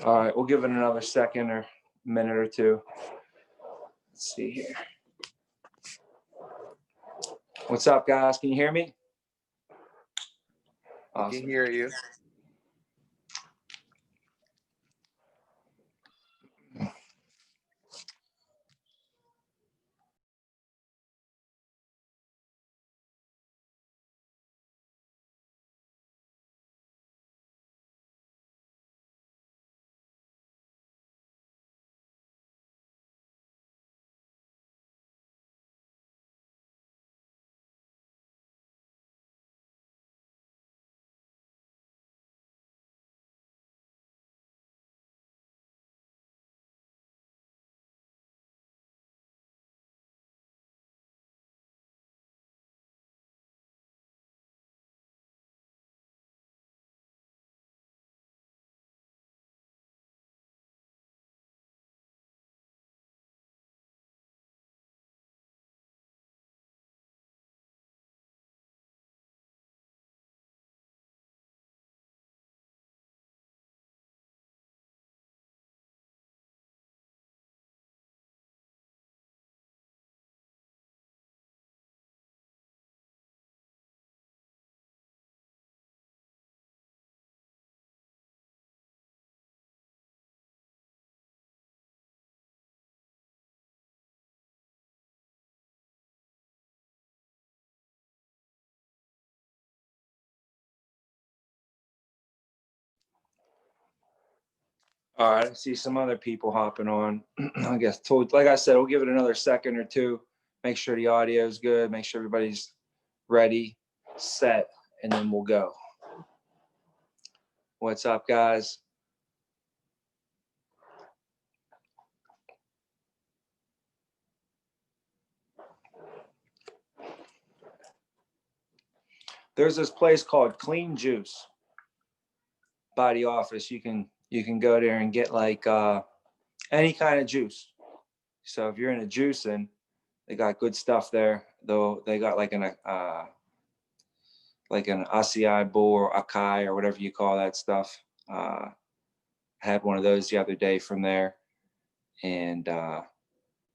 All right, we'll give it another second or minute or two. Let's see here. What's up, guys? Can you hear me? I can hear you. All right, I see some other people hopping on. I guess, like I said, we'll give it another second or two. Make sure the audio is good. Make sure everybody's ready, set, and then we'll go. What's up, guys? There's this place called Clean Juice by the office. You can go there and get like any kind of juice. So if you're into juicing, they got good stuff there. Though they got like an acai bowl or acai or whatever you call that stuff. Had one of those the other day from there, and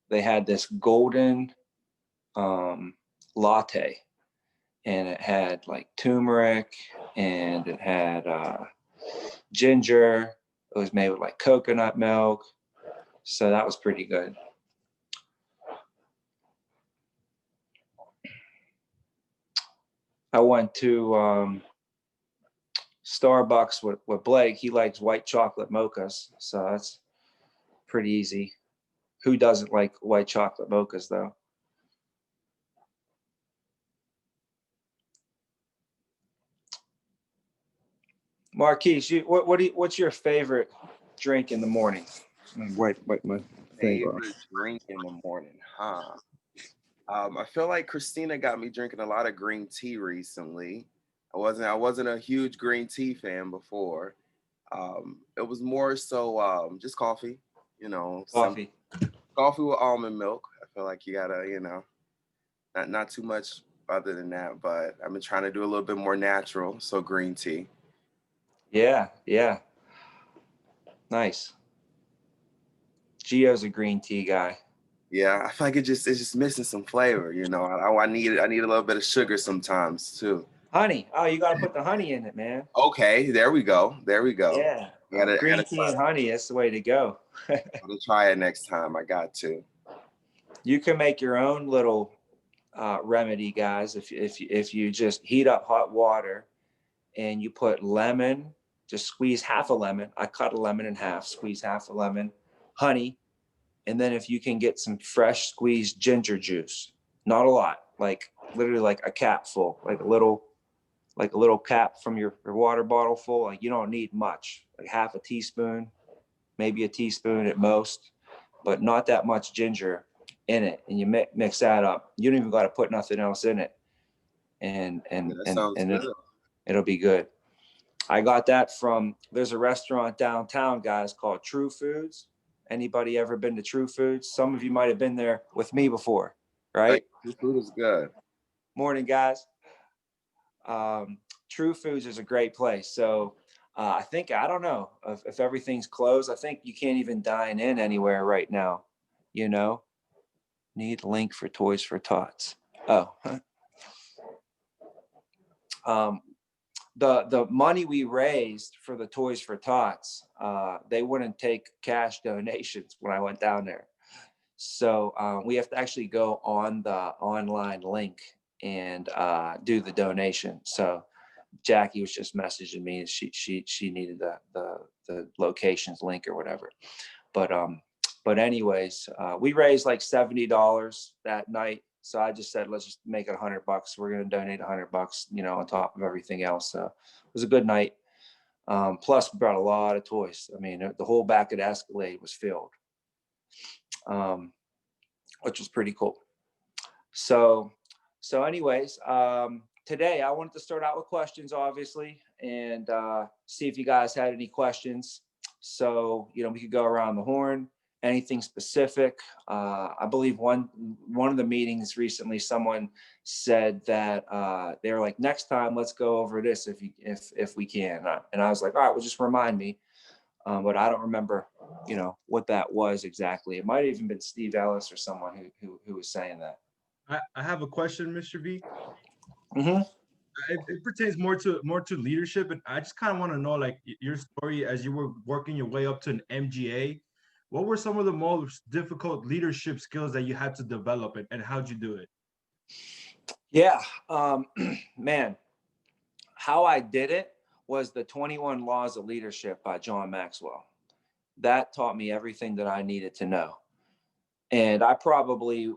they had this golden latte, and it had like turmeric, and it had ginger. It was made with like coconut milk, so that was pretty good. I went to Starbucks with Blake. He likes white chocolate mochas, so that's pretty easy. Who doesn't like white chocolate mochas, though? Marquise, what's your favorite drink in the morning? My favorite drink in the morning, huh? I feel like Christina got me drinking a lot of green tea recently. I wasn't a huge green tea fan before. It was more so just coffee, Coffee. Coffee with almond milk. I feel like you gotta, not too much other than that, but I've been trying to do a little bit more natural, so green tea. Yeah, yeah. Nice. Gio's a green tea guy. Yeah, I feel like it's just missing some flavor, I need a little bit of sugar sometimes too. Honey. Oh, you gotta put the honey in it, man. Okay, there we go. There we go. Yeah. Gotta Green tea and honey, that's the way to go. gotta try it next time. I got to. You can make your own little remedy, guys. If you just heat up hot water and you put lemon, just squeeze half a lemon. I cut a lemon in half, squeeze half a lemon, honey, and then if you can get some fresh squeezed ginger juice, not a lot, like literally like a cap full, like a little cap from your water bottle full. Like you don't need much, like half a teaspoon, maybe a teaspoon at most, but not that much ginger in it. And you mix that up. You don't even got to put nothing else in it, and it'll be good. I got that from, there's a restaurant downtown, guys, called True Foods. Anybody ever been to True Foods? Some of you might have been there with me before, right? True Food is good. Morning, guys. True Foods is a great place. So I think, I don't know if everything's closed. I think you can't even dine in anywhere right now, you know? Need link for Toys for Tots. Oh, the money we raised for the Toys for Tots, they wouldn't take cash donations when I went down there. So we have to actually go on the online link and do the donation. So Jackie was just messaging me. She needed the locations link or whatever. But anyways, we raised like $70 that night. So I just said, let's just make it $100. We're going to donate $100, you know, on top of everything else. So it was a good night. Plus we brought a lot of toys. I mean, the whole back of the Escalade was filled, which was pretty cool. So anyways, today I wanted to start out with questions, obviously, and see if you guys had any questions. So, you know, we could go around the horn, anything specific. I believe one of the meetings recently, someone said that they were like, next time, let's go over this if we can. And I was like, all right, well, just remind me. But I don't remember, you know, what that was exactly. It might have even been Steve Ellis or someone who was saying that. I have a question, Mr. V. Mm-hmm. It pertains more to leadership, and I just kind of want to know, like, your story as you were working your way up to an MGA. What were some of the most difficult leadership skills that you had to develop, and how'd you do it? Yeah, man, how I did it was the 21 Laws of Leadership by John Maxwell. That taught me everything that I needed to know. And I probably,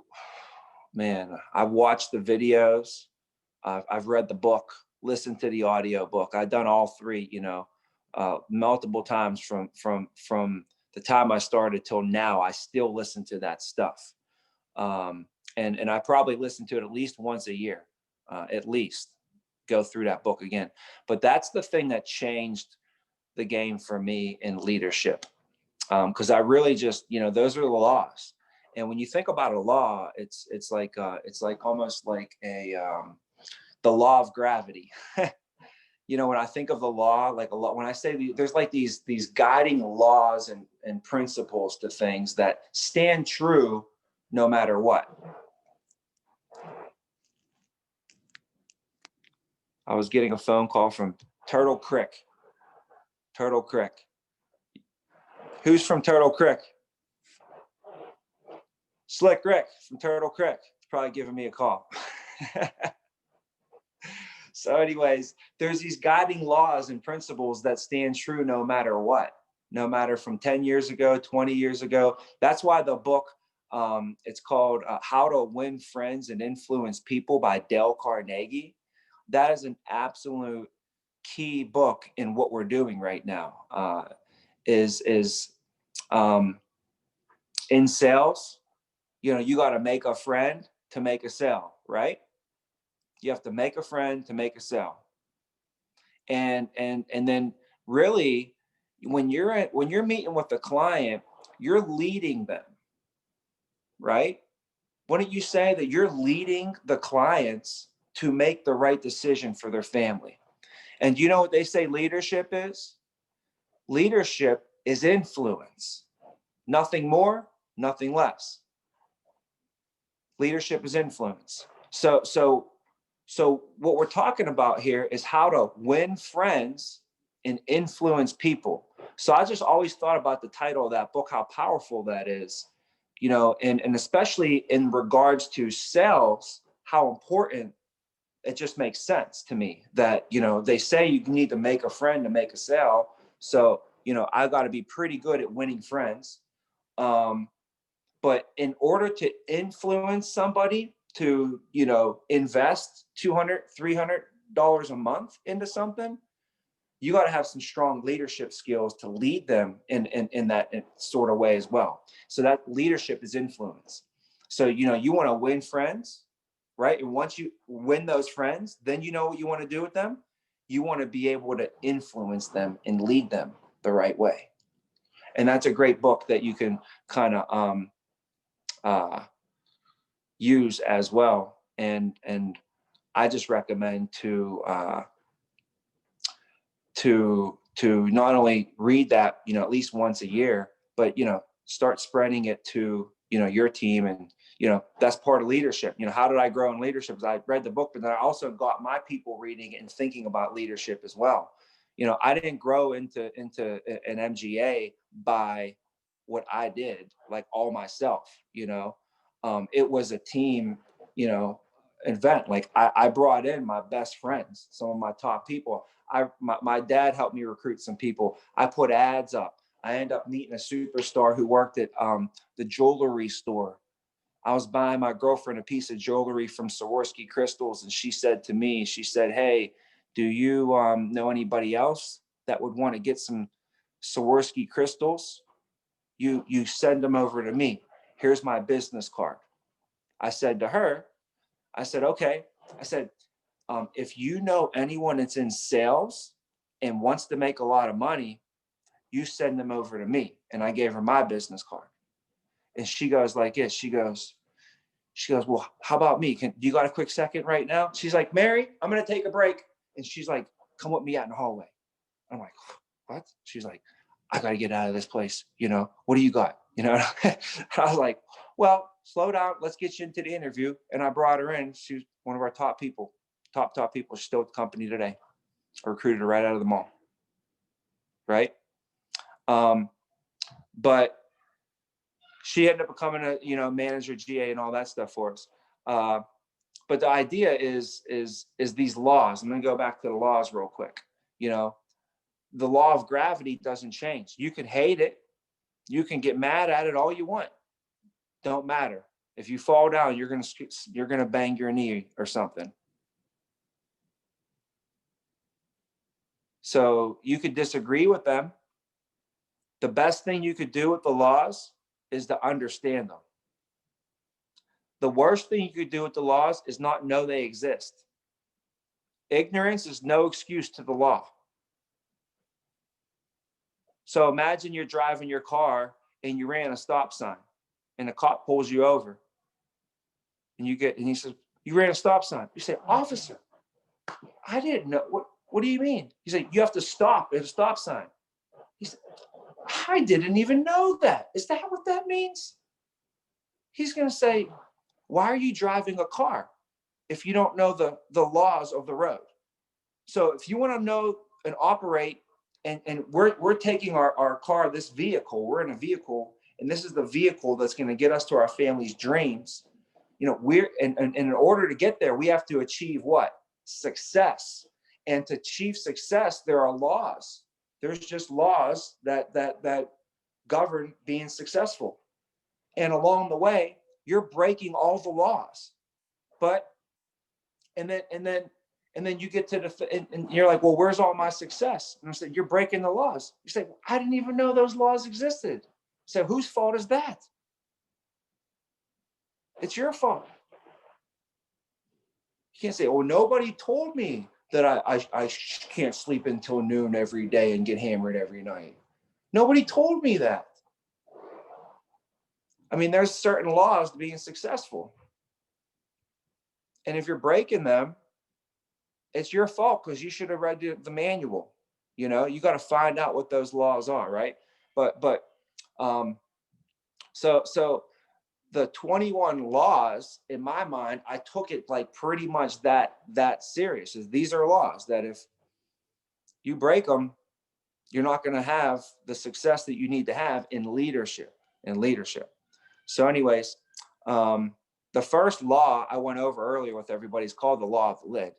man, I've watched the videos, I've read the book, listened to the audio book. I've done all three, you know, multiple times from the time I started till now. I still listen to that stuff. And I probably listen to it at least once a year, at least go through that book again. But that's the thing that changed the game for me in leadership. Because I really just, you know, those are the laws. And when you think about a law, it's like almost like the law of gravity. You know, when I think of the law, like a law, when I say there's like these guiding laws and principles to things that stand true no matter what. I was getting a phone call from Turtle Creek. Turtle Creek. Who's from Turtle Creek? Slick Rick from Turtle Creek. He's probably giving me a call. So anyways, there's these guiding laws and principles that stand true no matter what, no matter from 10 years ago, 20 years ago. That's why the book, it's called How to Win Friends and Influence People by Dale Carnegie. That is an absolute key book in what we're doing right now. In sales, you know, you got to make a friend to make a sale, right? You have to make a friend to make a sale. And then really when you're meeting with the client, you're leading them, right? Wouldn't you say that you're leading the clients to make the right decision for their family? And you know what they say leadership is? Leadership is influence. Nothing more, nothing less. Leadership is influence. So what we're talking about here is how to win friends and influence people. So I just always thought about the title of that book, how powerful that is, you know, and especially in regards to sales, how important. It just makes sense to me that, you know, they say you need to make a friend to make a sale. So, you know, I've got to be pretty good at winning friends. But in order to influence somebody to, you know, invest $200, $300 a month into something, you got to have some strong leadership skills to lead them in that sort of way as well. So that leadership is influence. So, you know, you want to win friends, right? And once you win those friends, then you know what you want to do with them. You want to be able to influence them and lead them the right way. And that's a great book that you can kind of use as well. And I just recommend to not only read that, you know, at least once a year, but, you know, start spreading it to, you know, your team. And, you know, that's part of leadership. You know, how did I grow in leadership? Because I read the book, but then I also got my people reading and thinking about leadership as well. You know, I didn't grow into an MGA by what I did, like all myself, you know. It was a team, you know, event. Like I brought in my best friends, some of my top people. My dad helped me recruit some people. I put ads up. I ended up meeting a superstar who worked at the jewelry store. I was buying my girlfriend a piece of jewelry from Swarovski Crystals, and she said to me, she said, "Hey, do you know anybody else that would want to get some Swarovski crystals? You send them over to me. Here's my business card." I said to her, I said, "Okay." I said, if you know anyone that's in sales and wants to make a lot of money, you send them over to me." And I gave her my business card. And she goes like this. She goes, "Well, how about me? Do you got a quick second right now?" She's like, "Mary, I'm going to take a break." And she's like, "Come with me out in the hallway." I'm like, "What?" She's like, "I got to get out of this place. You know, what do you got?" You know, I was like, "Well, slow down. Let's get you into the interview." And I brought her in. She's one of our top people, top people. She's still with the company today. I recruited her right out of the mall. Right. But she ended up becoming a, you know, manager, GA, and all that stuff for us. But the idea is these laws. I'm going to go back to the laws real quick. You know, the law of gravity doesn't change. You can hate it. You can get mad at it all you want. Don't matter. If you fall down, you're going to bang your knee or something. So you could disagree with them. The best thing you could do with the laws is to understand them. The worst thing you could do with the laws is not know they exist. Ignorance is no excuse to the law. So imagine you're driving your car and you ran a stop sign and the cop pulls you over and he says, "You ran a stop sign." You say, "Officer, I didn't know." What do you mean? He said, "You have to stop at a stop sign." He said, "I didn't even know that. Is that what that means?" He's going to say, "Why are you driving a car if you don't know the laws of the road?" So if you want to know and operate, and we're taking our car, this vehicle, we're in a vehicle, and this is the vehicle that's going to get us to our family's dreams. You know, and in order to get there, we have to achieve what? Success. And to achieve success, there are laws. There's just laws that govern being successful. And along the way, you're breaking all the laws. But and then you get to and you're like, "Well, where's all my success?" And I said, "You're breaking the laws." You say, "Well, I didn't even know those laws existed." So whose fault is that? It's your fault. You can't say, "Oh, nobody told me that I can't sleep until noon every day and get hammered every night." Nobody told me that. I mean, there's certain laws to being successful. And if you're breaking them, it's your fault because you should have read the manual. You know, you got to find out what those laws are, right? But so the 21 laws, in my mind, I took it like pretty much that serious. These are laws that if you break them, you're not going to have the success that you need to have in leadership. So anyways, the first law I went over earlier with everybody is called the law of the lid.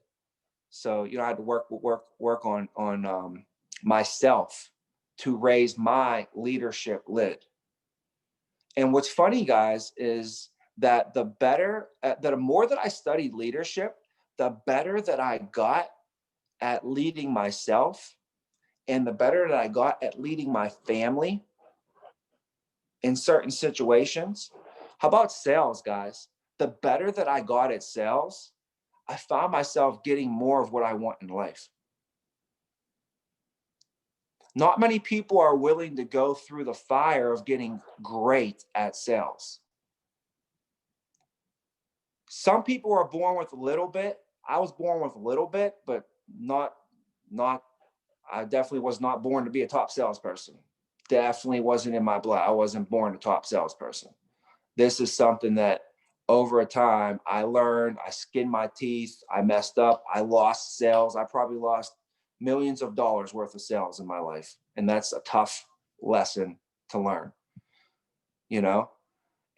So, you know, I had to work on myself to raise my leadership lid. And what's funny, guys, is that the more that I studied leadership, the better that I got at leading myself, and the better that I got at leading my family in certain situations. How about sales, guys? The better that I got at sales, I found myself getting more of what I want in life. Not many people are willing to go through the fire of getting great at sales. Some people are born with a little bit. I was born with a little bit, but not I definitely was not born to be a top salesperson. Definitely wasn't in my blood. I wasn't born a top salesperson. This is something that over a time I learned, I skinned my teeth, I messed up, I lost sales. I probably lost millions of dollars worth of sales in my life. And that's a tough lesson to learn, you know?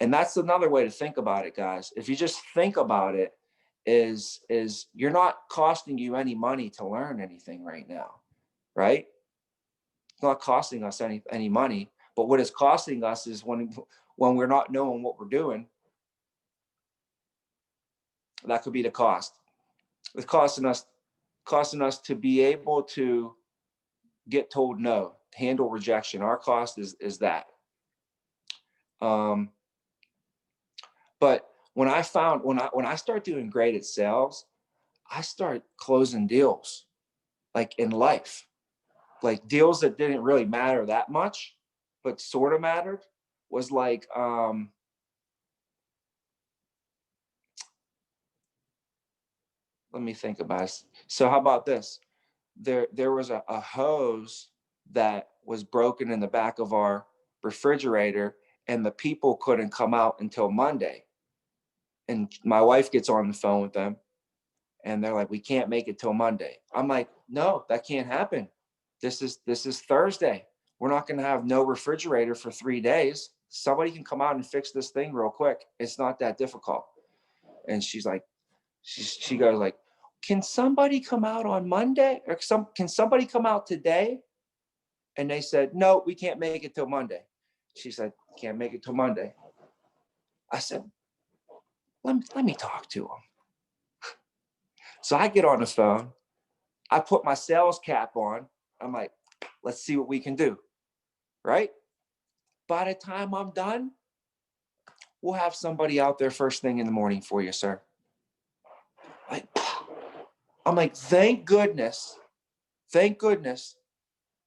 And that's another way to think about it, guys. If you just think about it, is you're not costing you any money to learn anything right now, right? It's not costing us any money, but what it's costing us is when we're not knowing what we're doing, that could be the cost. It's costing us to be able to get told no, handle rejection. Our cost is that. But when I start doing great at sales, I start closing deals like in life, like deals that didn't really matter that much, but sort of mattered. Was like, let me think about it. So how about this? There was a hose that was broken in the back of our refrigerator, and the people couldn't come out until Monday. And my wife gets on the phone with them, and they're like, "We can't make it till Monday." I'm like, "No, that can't happen. This is Thursday. We're not going to have no refrigerator for 3 days. Somebody can come out and fix this thing real quick. It's not that difficult." And she's like, she goes like, "Can somebody come out on Monday? Or can somebody come out today?" And they said, "No, we can't make it till Monday." She said, "Can't make it till Monday." I said, let me talk to him. So I get on the phone. I put my sales cap on. I'm like, let's see what we can do. Right? By the time I'm done, we'll have somebody out there first thing in the morning for you, sir. Like, I'm like, thank goodness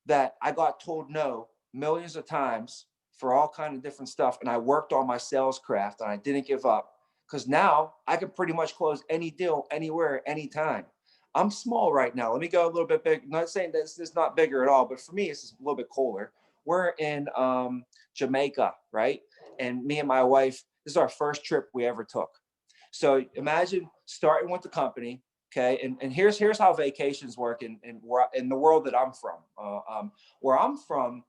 that I got told no millions of times for all kind of different stuff. And I worked on my sales craft and I didn't give up, because now I can pretty much close any deal anywhere, anytime. I'm small right now. Let me go a little bit big. I'm not saying this is not bigger at all, but for me, it's a little bit colder. We're in Jamaica, right? And me and my wife, this is our first trip we ever took. So imagine starting with the company. Okay, and here's how vacations work in the world that I'm from. Where I'm from,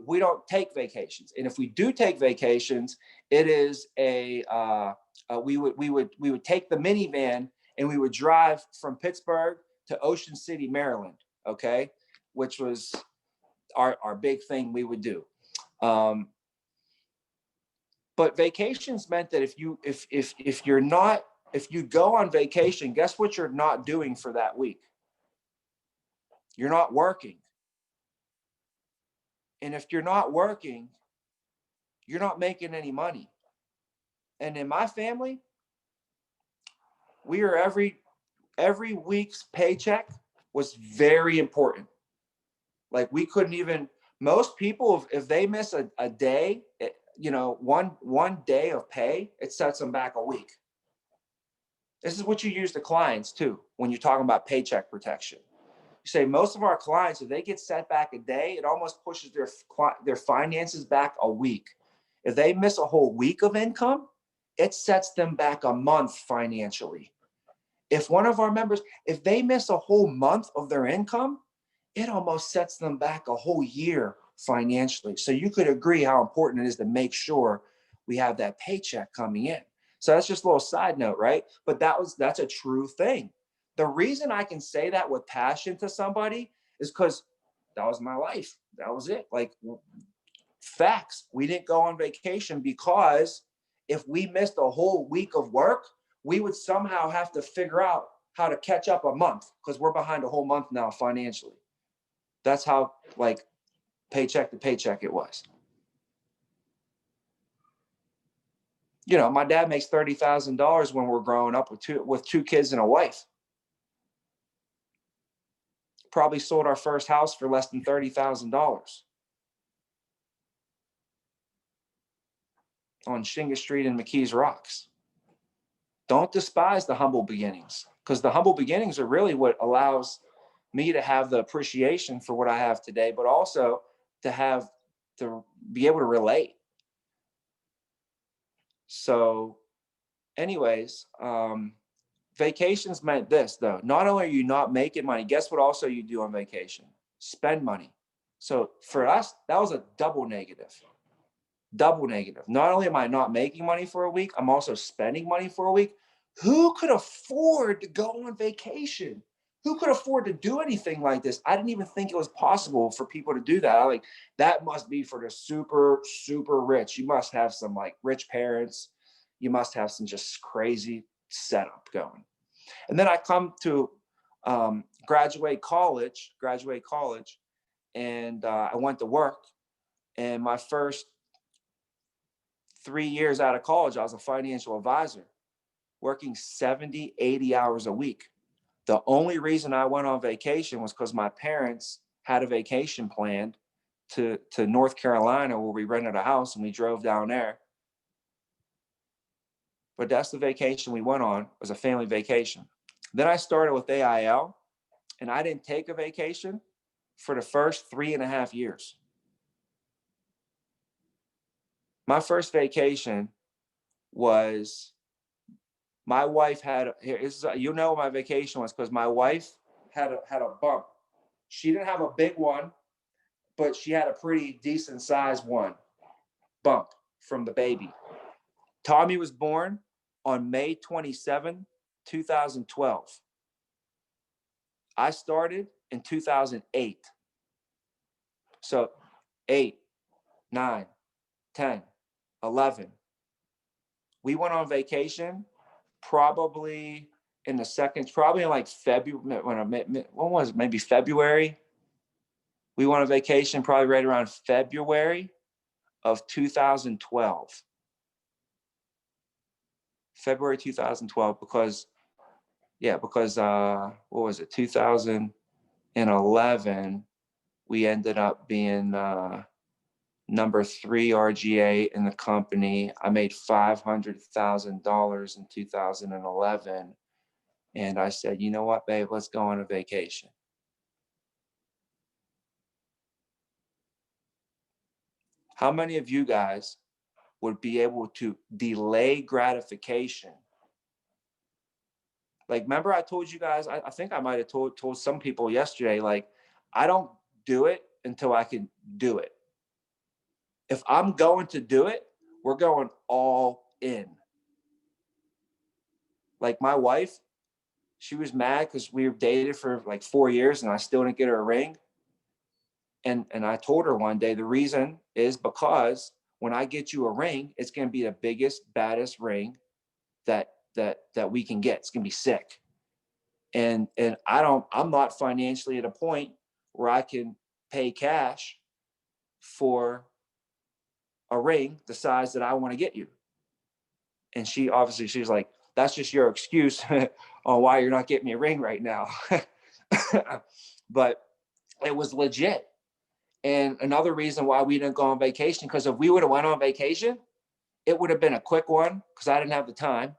we don't take vacations, and if we do take vacations, it is we would take the minivan and we would drive from Pittsburgh to Ocean City, Maryland. Okay, which was our big thing we would do. But vacations meant that if you go on vacation, guess what you're not doing for that week? You're not working. And if you're not working, you're not making any money. And in my family, we are every week's paycheck was very important. Like we couldn't even, most people, if they miss a day, one day of pay, it sets them back a week. This is what you use to clients too, when you're talking about paycheck protection. You say most of our clients, if they get set back a day, it almost pushes their finances back a week. If they miss a whole week of income, it sets them back a month financially. If one of our members, if they miss a whole month of their income, it almost sets them back a whole year financially. So you could agree how important it is to make sure we have that paycheck coming in. So that's just a little side note, right? But that's a true thing. The reason I can say that with passion to somebody is because that was my life. That was it. Like facts. We didn't go on vacation because if we missed a whole week of work, we would somehow have to figure out how to catch up a month because we're behind a whole month now financially. That's how like paycheck to paycheck it was. You know, my dad makes $30,000 when we're growing up with two kids and a wife. Probably sold our first house for less than $30,000 on Shinga Street in McKees Rocks. Don't despise the humble beginnings, because the humble beginnings are really what allows me to have the appreciation for what I have today, but also to be able to relate. So anyways, vacations meant this though. Not only are you not making money, guess what also you do on vacation? Spend money. So for us, that was a double negative. Double negative. Not only am I not making money for a week, I'm also spending money for a week. Who could afford to go on vacation? Who could afford to do anything like this? I didn't even think it was possible for people to do that. That must be for the super, super rich. You must have some like rich parents. You must have some just crazy setup going. And then I come to graduate college, and I went to work. And my first 3 years out of college, I was a financial advisor, working 70, 80 hours a week. The only reason I went on vacation was because my parents had a vacation planned to North Carolina, where we rented a house and we drove down there. But that's the vacation we went on. It was a family vacation. Then I started with AIL, and I didn't take a vacation for the first 3.5 years. My first vacation was, my wife had, you know, my vacation was because my wife had a bump. She didn't have a big one, but she had a pretty decent sized one bump from the baby. Tommy was born on May 27, 2012. I started in 2008. So 8, 9, 10, 11. We went on vacation probably in like February, when was it? Maybe February. We went on vacation probably right around February of 2012. February 2012, because what was it? 2011, we ended up being number 3 RGA in the company. I made $500,000 in 2011. And I said, you know what, babe, let's go on a vacation. How many of you guys would be able to delay gratification? Like, remember I told you guys, I think I might have told some people yesterday, like, I don't do it until I can do it. If I'm going to do it, we're going all in. Like my wife, she was mad because we were dated for like 4 years and I still didn't get her a ring. And I told her one day, the reason is because when I get you a ring, it's going to be the biggest, baddest ring that we can get. It's going to be sick. And I'm not financially at a point where I can pay cash for a ring the size that I want to get you. And she's like, that's just your excuse on why you're not getting me a ring right now. But it was legit. And another reason why we didn't go on vacation, because if we would have went on vacation, it would have been a quick one because I didn't have the time.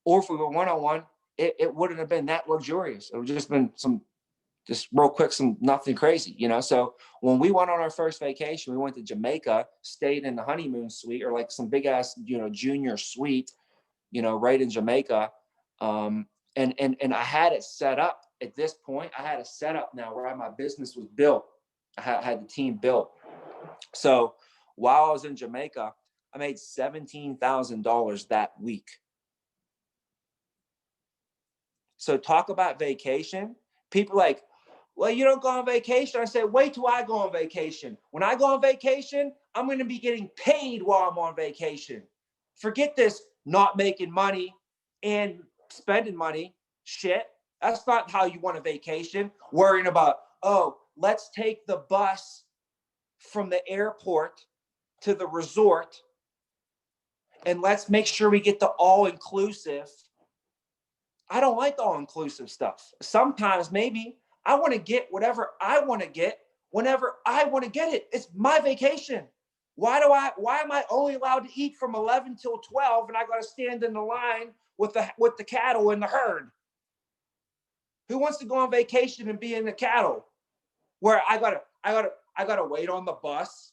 Or if we were one-on-one, it wouldn't have been that luxurious. It would just been just real quick, nothing crazy, you know? So when we went on our first vacation, we went to Jamaica, stayed in the honeymoon suite, or like some big ass, junior suite, right in Jamaica. And I had it set up at this point. I had it set up now where my business was built. I had the team built. So while I was in Jamaica, I made $17,000 that week. So talk about vacation. People like, well, you don't go on vacation. I said, wait till I go on vacation. When I go on vacation, I'm going to be getting paid while I'm on vacation. Forget this not making money and spending money shit. That's not how you want a vacation. Worrying about, oh, let's take the bus from the airport to the resort and let's make sure we get the all-inclusive. I don't like all-inclusive stuff. Sometimes maybe I want to get whatever I want to get whenever I want to get it. It's my vacation. Why am I only allowed to eat from 11 till 12 and I got to stand in the line with the cattle in the herd? Who wants to go on vacation and be in the cattle where I gotta wait on the bus?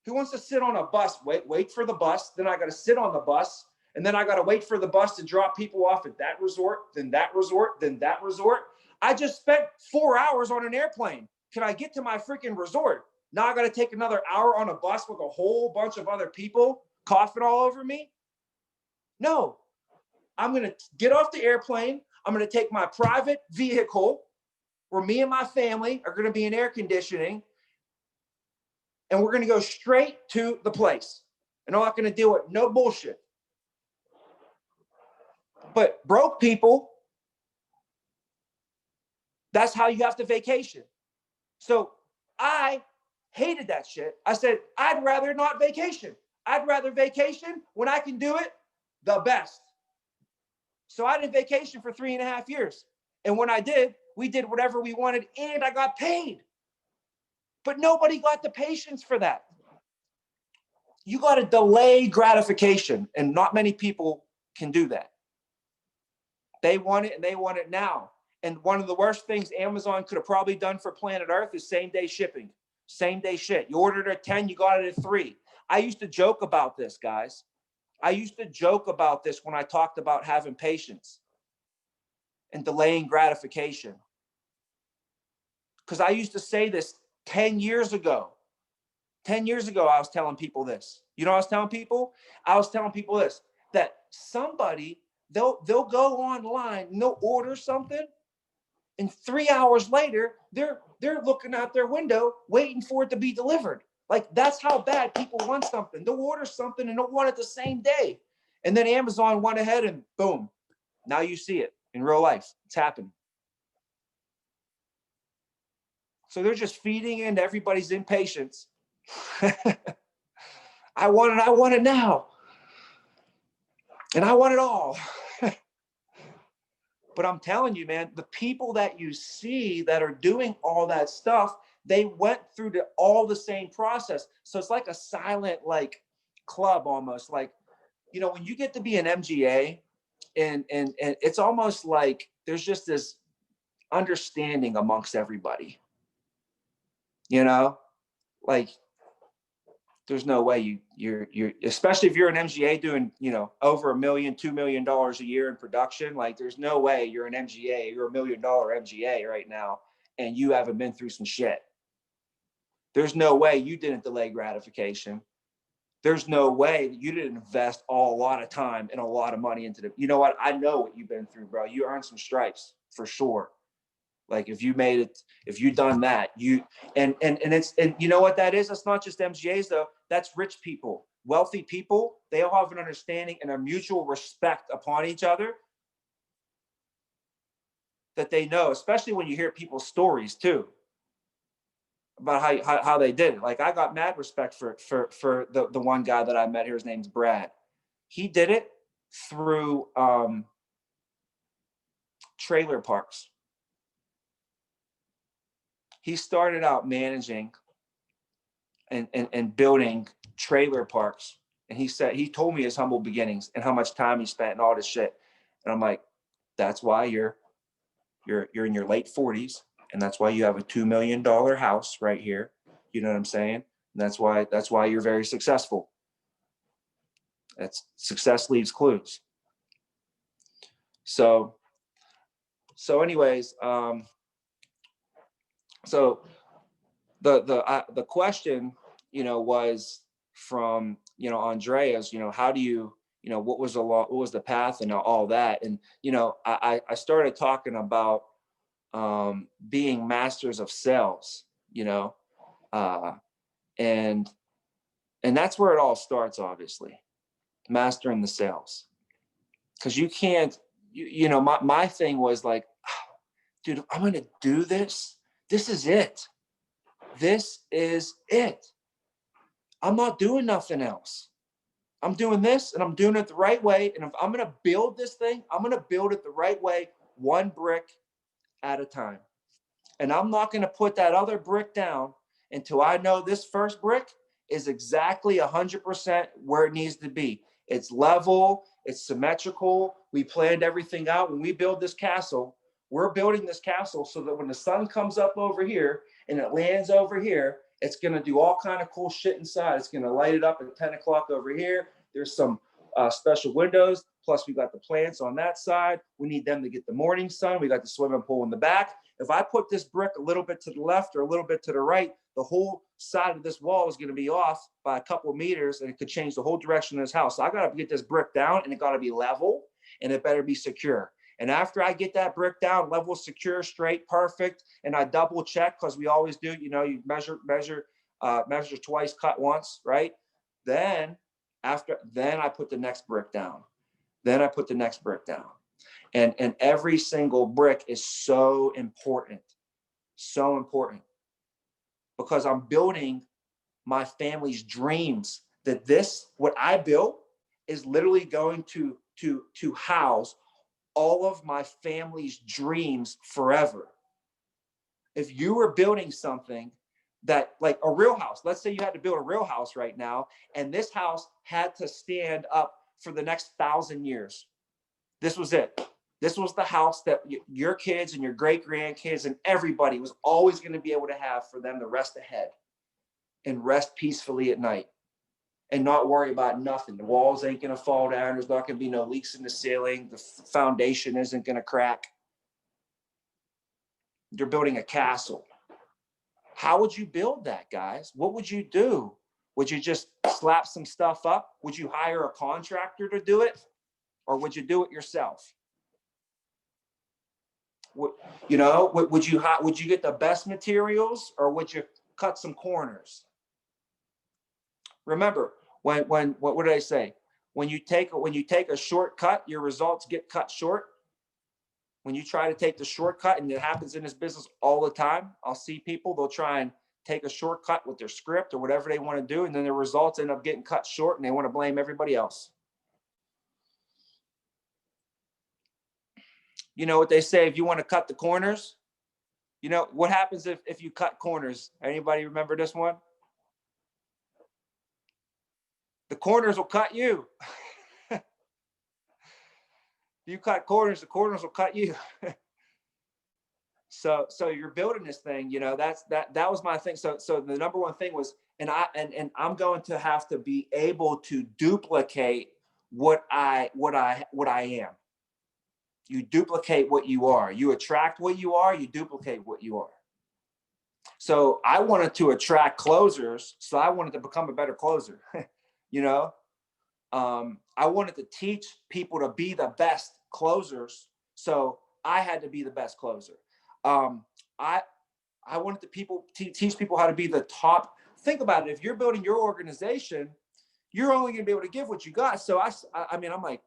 Who wants to sit on a bus, wait for the bus, then I gotta sit on the bus, and then I gotta wait for the bus to drop people off at that resort, then that resort, then that resort. I just spent 4 hours on an airplane. Can I get to my freaking resort? Now I gotta take another hour on a bus with a whole bunch of other people coughing all over me? No, I'm gonna get off the airplane. I'm gonna take my private vehicle where me and my family are gonna be in air conditioning, and we're gonna go straight to the place. And I'm not gonna deal with no bullshit. But broke people, that's how you have to vacation. So I hated that shit. I said, I'd rather not vacation. I'd rather vacation when I can do it the best. So I didn't vacation for 3.5 years. And when I did, we did whatever we wanted and I got paid. But nobody got the patience for that. You got to delay gratification, and not many people can do that. They want it and they want it now. And one of the worst things Amazon could have probably done for planet Earth is same day shipping, same day shit. You ordered at 10, you got it at 3. I used to joke about this, guys. I used to joke about this when I talked about having patience and delaying gratification. Because I used to say this 10 years ago. 10 years ago, I was telling people this. You know what I was telling people? I was telling people this, that somebody, they'll go online and they'll order something, and 3 hours later, they're looking out their window waiting for it to be delivered. Like, that's how bad people want something. They'll order something and they'll want it the same day. And then Amazon went ahead and boom, now you see it in real life. It's happening. So they're just feeding into everybody's impatience. I want it now. And I want it all. But I'm telling you, man, the people that you see that are doing all that stuff, they went through all the same process. So it's like a silent, like, club almost. Like, you know, when you get to be an MGA, and it's almost like there's just this understanding amongst everybody. You know, like, there's no way you're especially if you're an MGA doing, you know, over $1 million, $2 million a year in production. Like, there's no way you're an MGA, you're $1 million MGA right now, and you haven't been through some shit. There's no way you didn't delay gratification. There's no way that you didn't invest a lot of time and a lot of money into the, you know what? I know what you've been through, bro. You earned some stripes for sure. Like, if you made it, if you done that, you, and you know what that is? That's not just MGAs though. That's rich people, wealthy people. They all have an understanding and a mutual respect upon each other that they know, especially when you hear people's stories too, about how they did it. Like, I got mad respect for the one guy that I met here. His name's Brad. He did it through trailer parks. He started out managing and building trailer parks. And he told me his humble beginnings and how much time he spent and all this shit. And I'm like, that's why you're in your late 40s. And that's why you have a $2 million house right here. You know what I'm saying? And that's why you're very successful. That's success leaves clues. So anyways, so the question, you know, was from, you know, Andreas, you know, how do you, you know, what was the path and all that? And, you know, I started talking about being masters of sales, you know, and that's where it all starts, obviously, mastering the sales. Because you can't, you know, my thing was like, dude, I'm going to do this. This is it. This is it. I'm not doing nothing else. I'm doing this and I'm doing it the right way. And if I'm going to build this thing, I'm going to build it the right way, one brick at a time. And I'm not going to put that other brick down until I know this first brick is exactly 100% where it needs to be. It's level, it's symmetrical. We planned everything out. When we build this castle, we're building this castle so that when the sun comes up over here and it lands over here, it's going to do all kind of cool shit inside. It's going to light it up at 10 o'clock over here. There's some special windows. Plus, we got the plants on that side. We need them to get the morning sun. We got the swimming pool in the back. If I put this brick a little bit to the left or a little bit to the right, the whole side of this wall is going to be off by a couple of meters, and it could change the whole direction of this house. So I got to get this brick down, and it got to be level, and it better be secure. And after I get that brick down, level, secure, straight, perfect, and I double check, because we always do, you know, you measure twice, cut once, right? Then I put the next brick down. Then I put the next brick down. And every single brick is so important, because I'm building my family's dreams, that what I built is literally going to house all of my family's dreams forever. If you were building something that, like a real house, let's say you had to build a real house right now, and this house had to stand up for the next 1,000 years. This was it. This was the house that your kids and your great grandkids and everybody was always going to be able to have for them to rest ahead and rest peacefully at night and not worry about nothing. The walls ain't going to fall down. There's not going to be no leaks in the ceiling. The foundation isn't going to crack. You're building a castle. How would you build that, guys? What would you do? Would you just slap some stuff up? Would you hire a contractor to do it? Or would you do it yourself? You know, would you get the best materials, or would you cut some corners? Remember, what did I say? When you take a shortcut, your results get cut short. When you try to take the shortcut, and it happens in this business all the time, I'll see people, they'll try and take a shortcut with their script or whatever they want to do, and then their results end up getting cut short, and they want to blame everybody else. You know what they say, if you want to cut the corners, you know what happens if you cut corners? Anybody remember this one? The corners will cut you. You cut corners, the corners will cut you. So you're building this thing, you know, that was my thing. So the number one thing was, and I'm going to have to be able to duplicate what I am. You duplicate what you are. You attract what you are, you duplicate what you are. So I wanted to attract closers, so I wanted to become a better closer. You know, I wanted to teach people to be the best closers, so I had to be the best closer. I wanted to teach people how to be the top. Think about it. If you're building your organization, you're only going to be able to give what you got. So I mean, I'm like,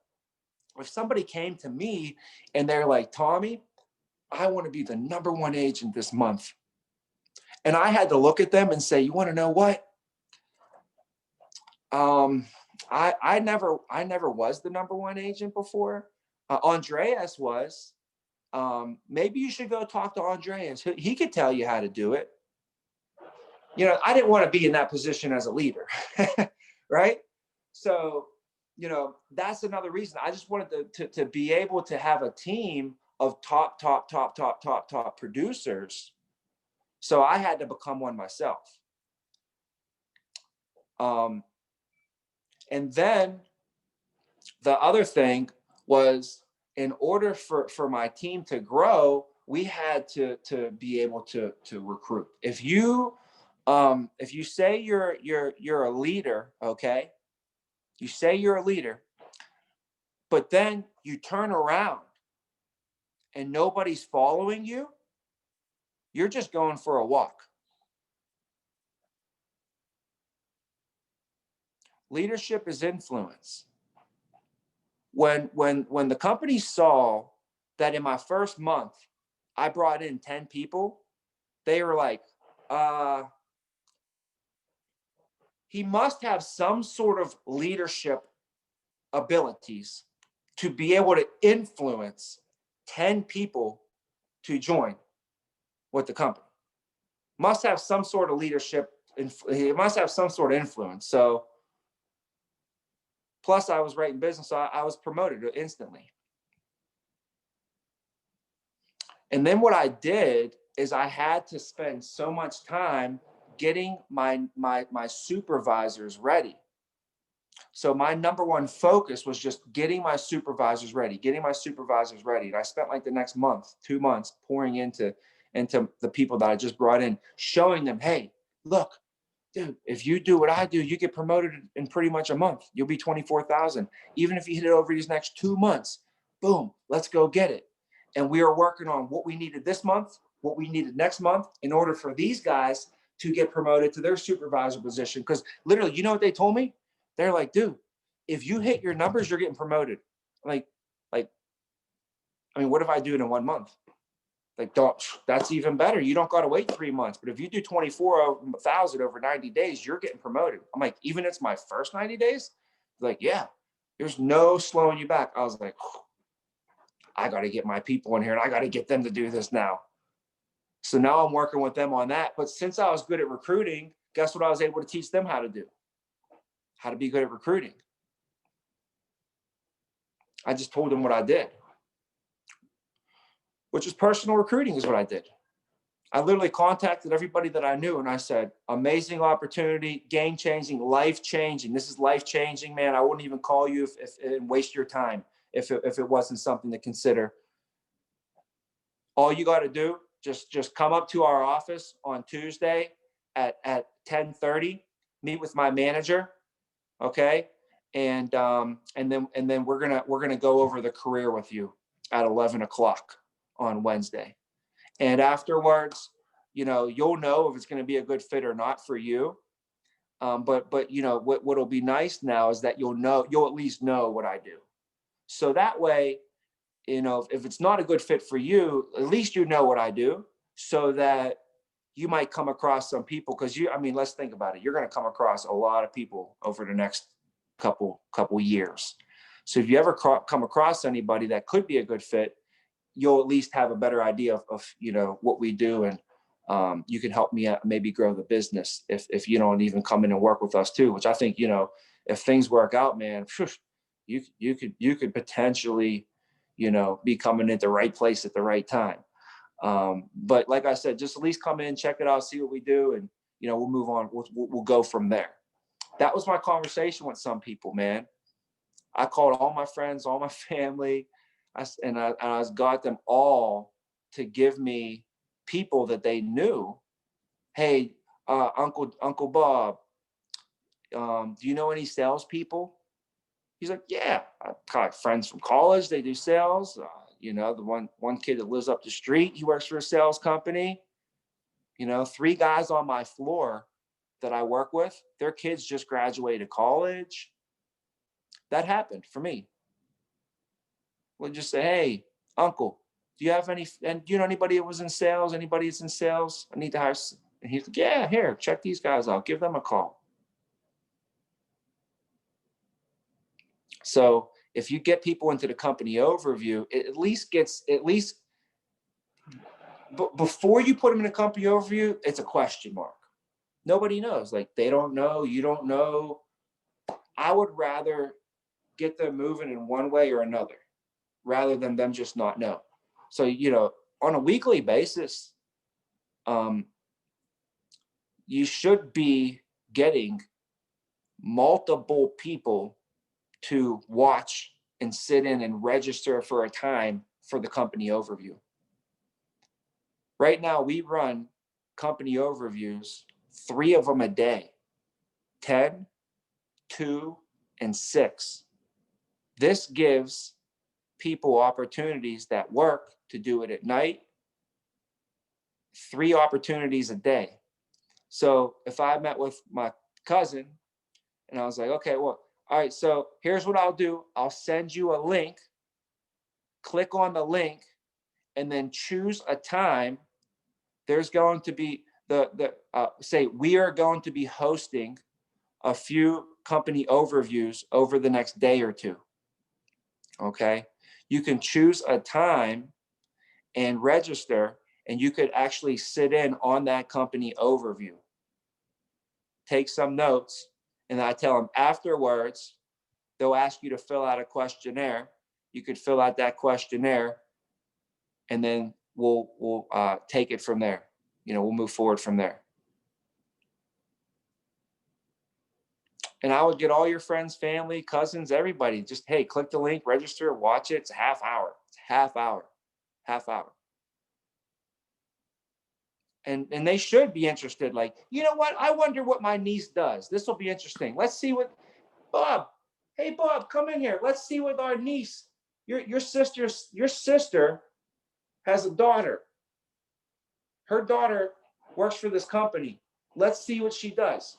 if somebody came to me and they're like, Tommy, I want to be the #1 agent this month. And I had to look at them and say, you want to know what? I never was the #1 agent before. Andreas was. Maybe you should go talk to Andreas. He could tell you how to do it. You know, I didn't want to be in that position as a leader, right? So, you know, that's another reason. I just wanted to be able to have a team of top producers. So I had to become one myself. And then the other thing was, in order for my team to grow, we had to be able to recruit. If you say you're a leader, okay, you say you're a leader, but then you turn around and nobody's following you, you're just going for a walk. Leadership is influence. When the company saw that in my first month, I brought in 10 people, they were like, he must have some sort of leadership abilities to be able to influence 10 people to join with the company. Must have some sort of leadership. He must have some sort of influence. So, plus I was right in business, so I was promoted instantly. And then what I did is I had to spend so much time getting my supervisors ready. So my number one focus was just getting my supervisors ready, And I spent like the next month, 2 months pouring into the people that I just brought in, showing them, hey, look, dude, if you do what I do, you get promoted in pretty much a month. You'll be 24,000. Even if you hit it over these next 2 months, boom, let's go get it. And we are working on what we needed this month, what we needed next month in order for these guys to get promoted to their supervisor position. Because literally, you know what they told me? They're like, dude, if you hit your numbers, you're getting promoted. Like, I mean, what if I do it in 1 month? Like, that's even better. You don't got to wait 3 months. But if you do 24,000 over 90 days, you're getting promoted. I'm like, even it's my first 90 days? Like, yeah, there's no slowing you back. I was like, I got to get my people in here and I got to get them to do this now. So now I'm working with them on that. But since I was good at recruiting, guess what I was able to teach them how to do? How to be good at recruiting. I just told them what I did, which is personal recruiting is what I did. I literally contacted everybody that I knew and I said, amazing opportunity, game changing, life changing. This is life changing, man. I wouldn't even call you if and waste your time if it wasn't something to consider. All you got to do, just come up to our office on Tuesday at 10:30, meet with my manager, okay? And then we're gonna go over the career with you at 11 o'clock on Wednesday. And afterwards, you'll know if it's going to be a good fit or not for you. But what'll be nice now is that you'll at least know what I do. So that way, if it's not a good fit for you, at least you know what I do, so that you might come across some people. Because let's think about it. You're going to come across a lot of people over the next couple years. So if you ever come across anybody that could be a good fit, you'll at least have a better idea of what we do, and you can help me maybe grow the business if you don't even come in and work with us too. Which I think if things work out, man, you could potentially be coming at the right place at the right time. But like I said, just at least come in, check it out, see what we do, and we'll move on. We'll go from there. That was my conversation with some people, man. I called all my friends, all my family. I got them all to give me people that they knew. Hey, Uncle Bob, do you know any salespeople? He's like, yeah, I've got friends from college. They do sales. The one kid that lives up the street, he works for a sales company. 3 guys on my floor that I work with, their kids just graduated college. That happened for me. We'll just say, hey, uncle, do you have any, and do you know anybody that was in sales? Anybody that's in sales? I need to hire. And he's like, yeah, here, check these guys out. Give them a call. So if you get people into the company overview, it at least before you put them in a company overview, it's a question mark. Nobody knows. Like, they don't know. You don't know. I would rather get them moving in one way or another, rather than them just not know. So, on a weekly basis, you should be getting multiple people to watch and sit in and register for a time for the company overview. Right now, we run company overviews, 3 of them a day, 10, 2, and 6. This gives people opportunities that work to do it at night, 3 opportunities a day. So if I met with my cousin and I was like, okay, well, all right, so here's what I'll do. I'll send you a link, click on the link, and then choose a time. There's going to be say we are going to be hosting a few company overviews over the next day or 2. Okay. You can choose a time and register, and you could actually sit in on that company overview, take some notes, and I tell them afterwards, they'll ask you to fill out a questionnaire. You could fill out that questionnaire, and then we'll take it from there. We'll move forward from there. And I would get all your friends, family, cousins, everybody. Just, hey, click the link, register, watch it. It's a half hour. It's half hour. And they should be interested. Like, you know what? I wonder what my niece does. This will be interesting. Let's see what Bob. Hey, Bob, come in here. Let's see what our niece, your sister has a daughter. Her daughter works for this company. Let's see what she does.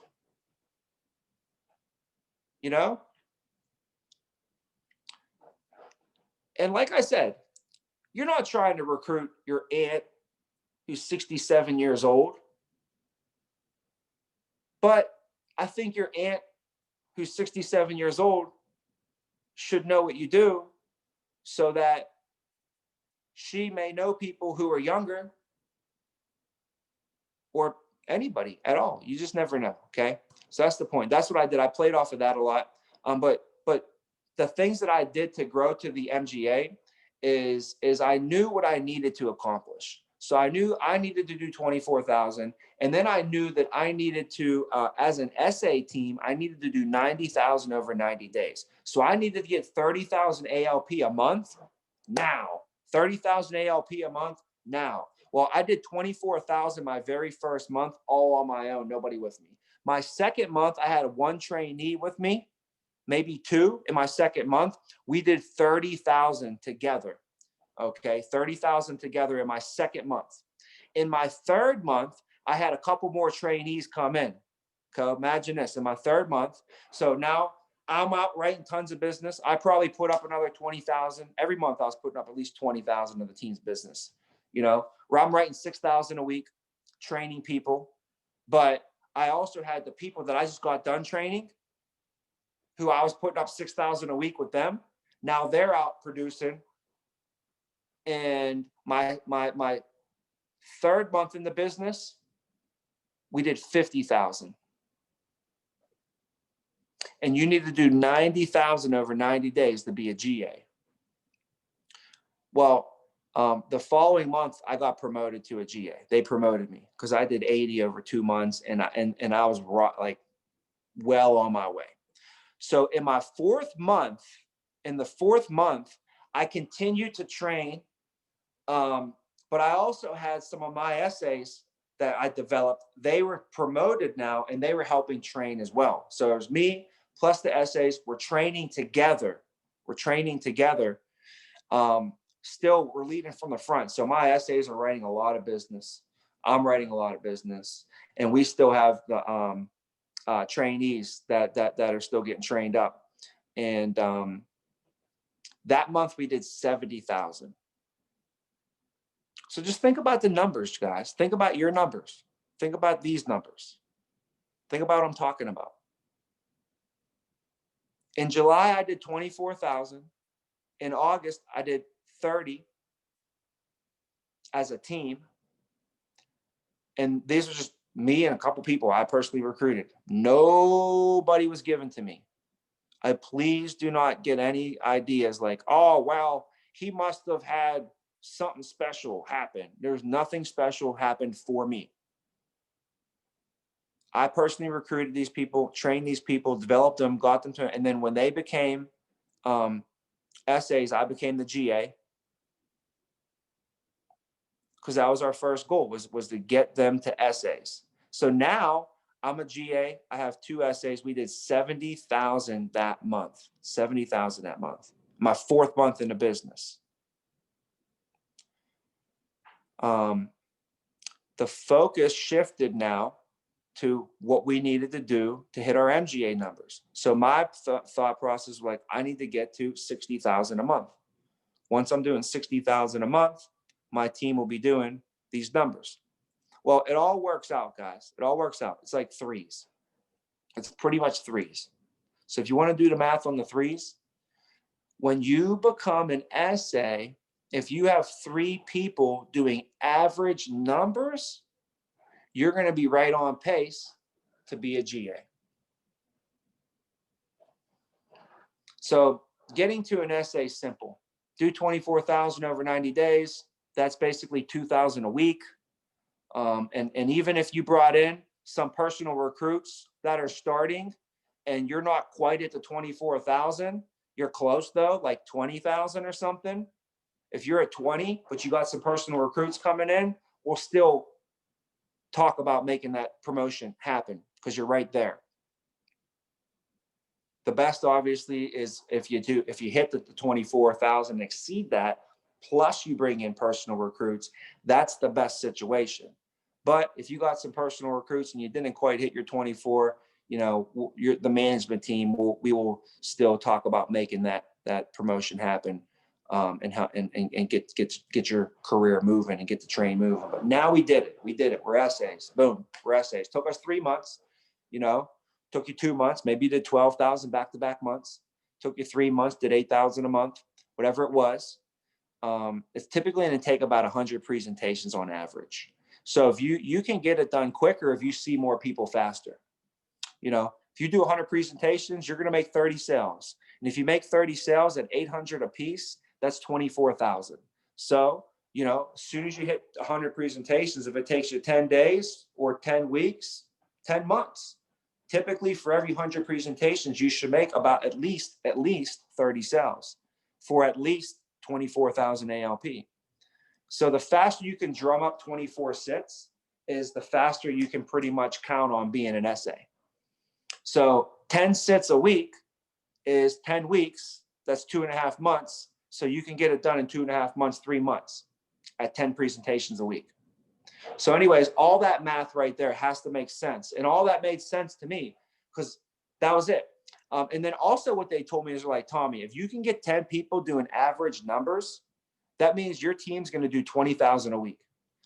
And like I said, you're not trying to recruit your aunt who's 67 years old. But I think your aunt who's 67 years old should know what you do so that she may know people who are younger or anybody at all. You just never know. Okay. So that's the point. That's what I did. I played off of that a lot. But the things that I did to grow to the MGA is I knew what I needed to accomplish. So I knew I needed to do 24,000. And then I knew that I needed to, as an SA team, I needed to do 90,000 over 90 days. So I needed to get 30,000 ALP a month now. 30,000 ALP a month now. Well, I did 24,000 my very first month, all on my own, nobody with me. My second month, I had one trainee with me, maybe two. In my second month, we did 30,000 together. Okay, 30,000 together in my second month. In my third month, I had a couple more trainees come in. Okay, imagine this, in my third month. So now I'm out writing tons of business. I probably put up another 20,000. Every month I was putting up at least 20,000 of the team's business, where I'm writing 6,000 a week, training people. But I also had the people that I just got done training, who I was putting up 6,000 a week with them. Now they're out producing. And my third month in the business, we did 50,000. And you need to do 90,000 over 90 days to be a GA. Well, the following month, I got promoted to a GA. They promoted me because I did 80 over 2 months, and I was well on my way. So in my fourth month, I continued to train. But I also had some of my essays that I developed. They were promoted now, and they were helping train as well. So it was me plus the essays. We're training together. Still, we're leading from the front. So my essays are writing a lot of business. I'm writing a lot of business, and we still have the trainees that are still getting trained up. And that month we did 70,000. So just think about the numbers, guys. Think about your numbers. Think about these numbers. Think about what I'm talking about. In July, I did 24,000. In August, I did 30 as a team. And these were just me and a couple people I personally recruited. Nobody was given to me. Please do not get any ideas like, oh, well, he must have had something special happen. There's nothing special happened for me. I personally recruited these people, trained these people, developed them, got them to, and then when they became essays, I became the GA, because that was our first goal, was to get them to essays. So now I'm a GA. I have 2 essays. We did 70,000 that month. 70,000 that month. My 4th month in the business. The focus shifted now to what we needed to do to hit our MGA numbers. So my thought process was like, I need to get to 60,000 a month. Once I'm doing 60,000 a month, my team will be doing these numbers. Well, it all works out, guys. It all works out. It's like threes. It's pretty much threes. So if you want to do the math on the threes, when you become an SA, if you have 3 people doing average numbers, you're going to be right on pace to be a GA. So getting to an SA is simple. Do 24,000 over 90 days. that's basically 2,000 a week. And even if you brought in some personal recruits that are starting and you're not quite at the 24,000, you're close though, like 20,000 or something. If you're at 20, but you got some personal recruits coming in, we'll still talk about making that promotion happen because you're right there. The best obviously is if you hit the 24,000, exceed that, plus you bring in personal recruits, that's the best situation. But if you got some personal recruits and you didn't quite hit your 24, you know, the management team we will still talk about making that promotion happen, and get your career moving and get the train moving. But now we did it. We're essays. Boom, we're essays. Took us 3 months, you know. Took you 2 months, maybe you did 12,000 back-to-back months. Took you 3 months, did 8,000 a month, whatever it was. It's typically going to take about 100 presentations on average. So if you can get it done quicker if you see more people faster. You know, if you do 100 presentations, you're going to make 30 sales. And if you make 30 sales at 800 a piece, that's 24,000. So, you know, as soon as you hit 100 presentations, if it takes you 10 days or 10 weeks, 10 months, typically for every 100 presentations, you should make about at least 30 sales for at least 24,000 ALP. So the faster you can drum up 24 sits is the faster you can pretty much count on being an essay. So 10 sits a week is 10 weeks. That's 2.5 months. So you can get it done in 2.5 months, 3 months at 10 presentations a week. So anyways, all that math right there has to make sense. And all that made sense to me because that was it. And then also what they told me is like, Tommy, if you can get 10 people doing average numbers, that means your team's going to do 20,000 a week.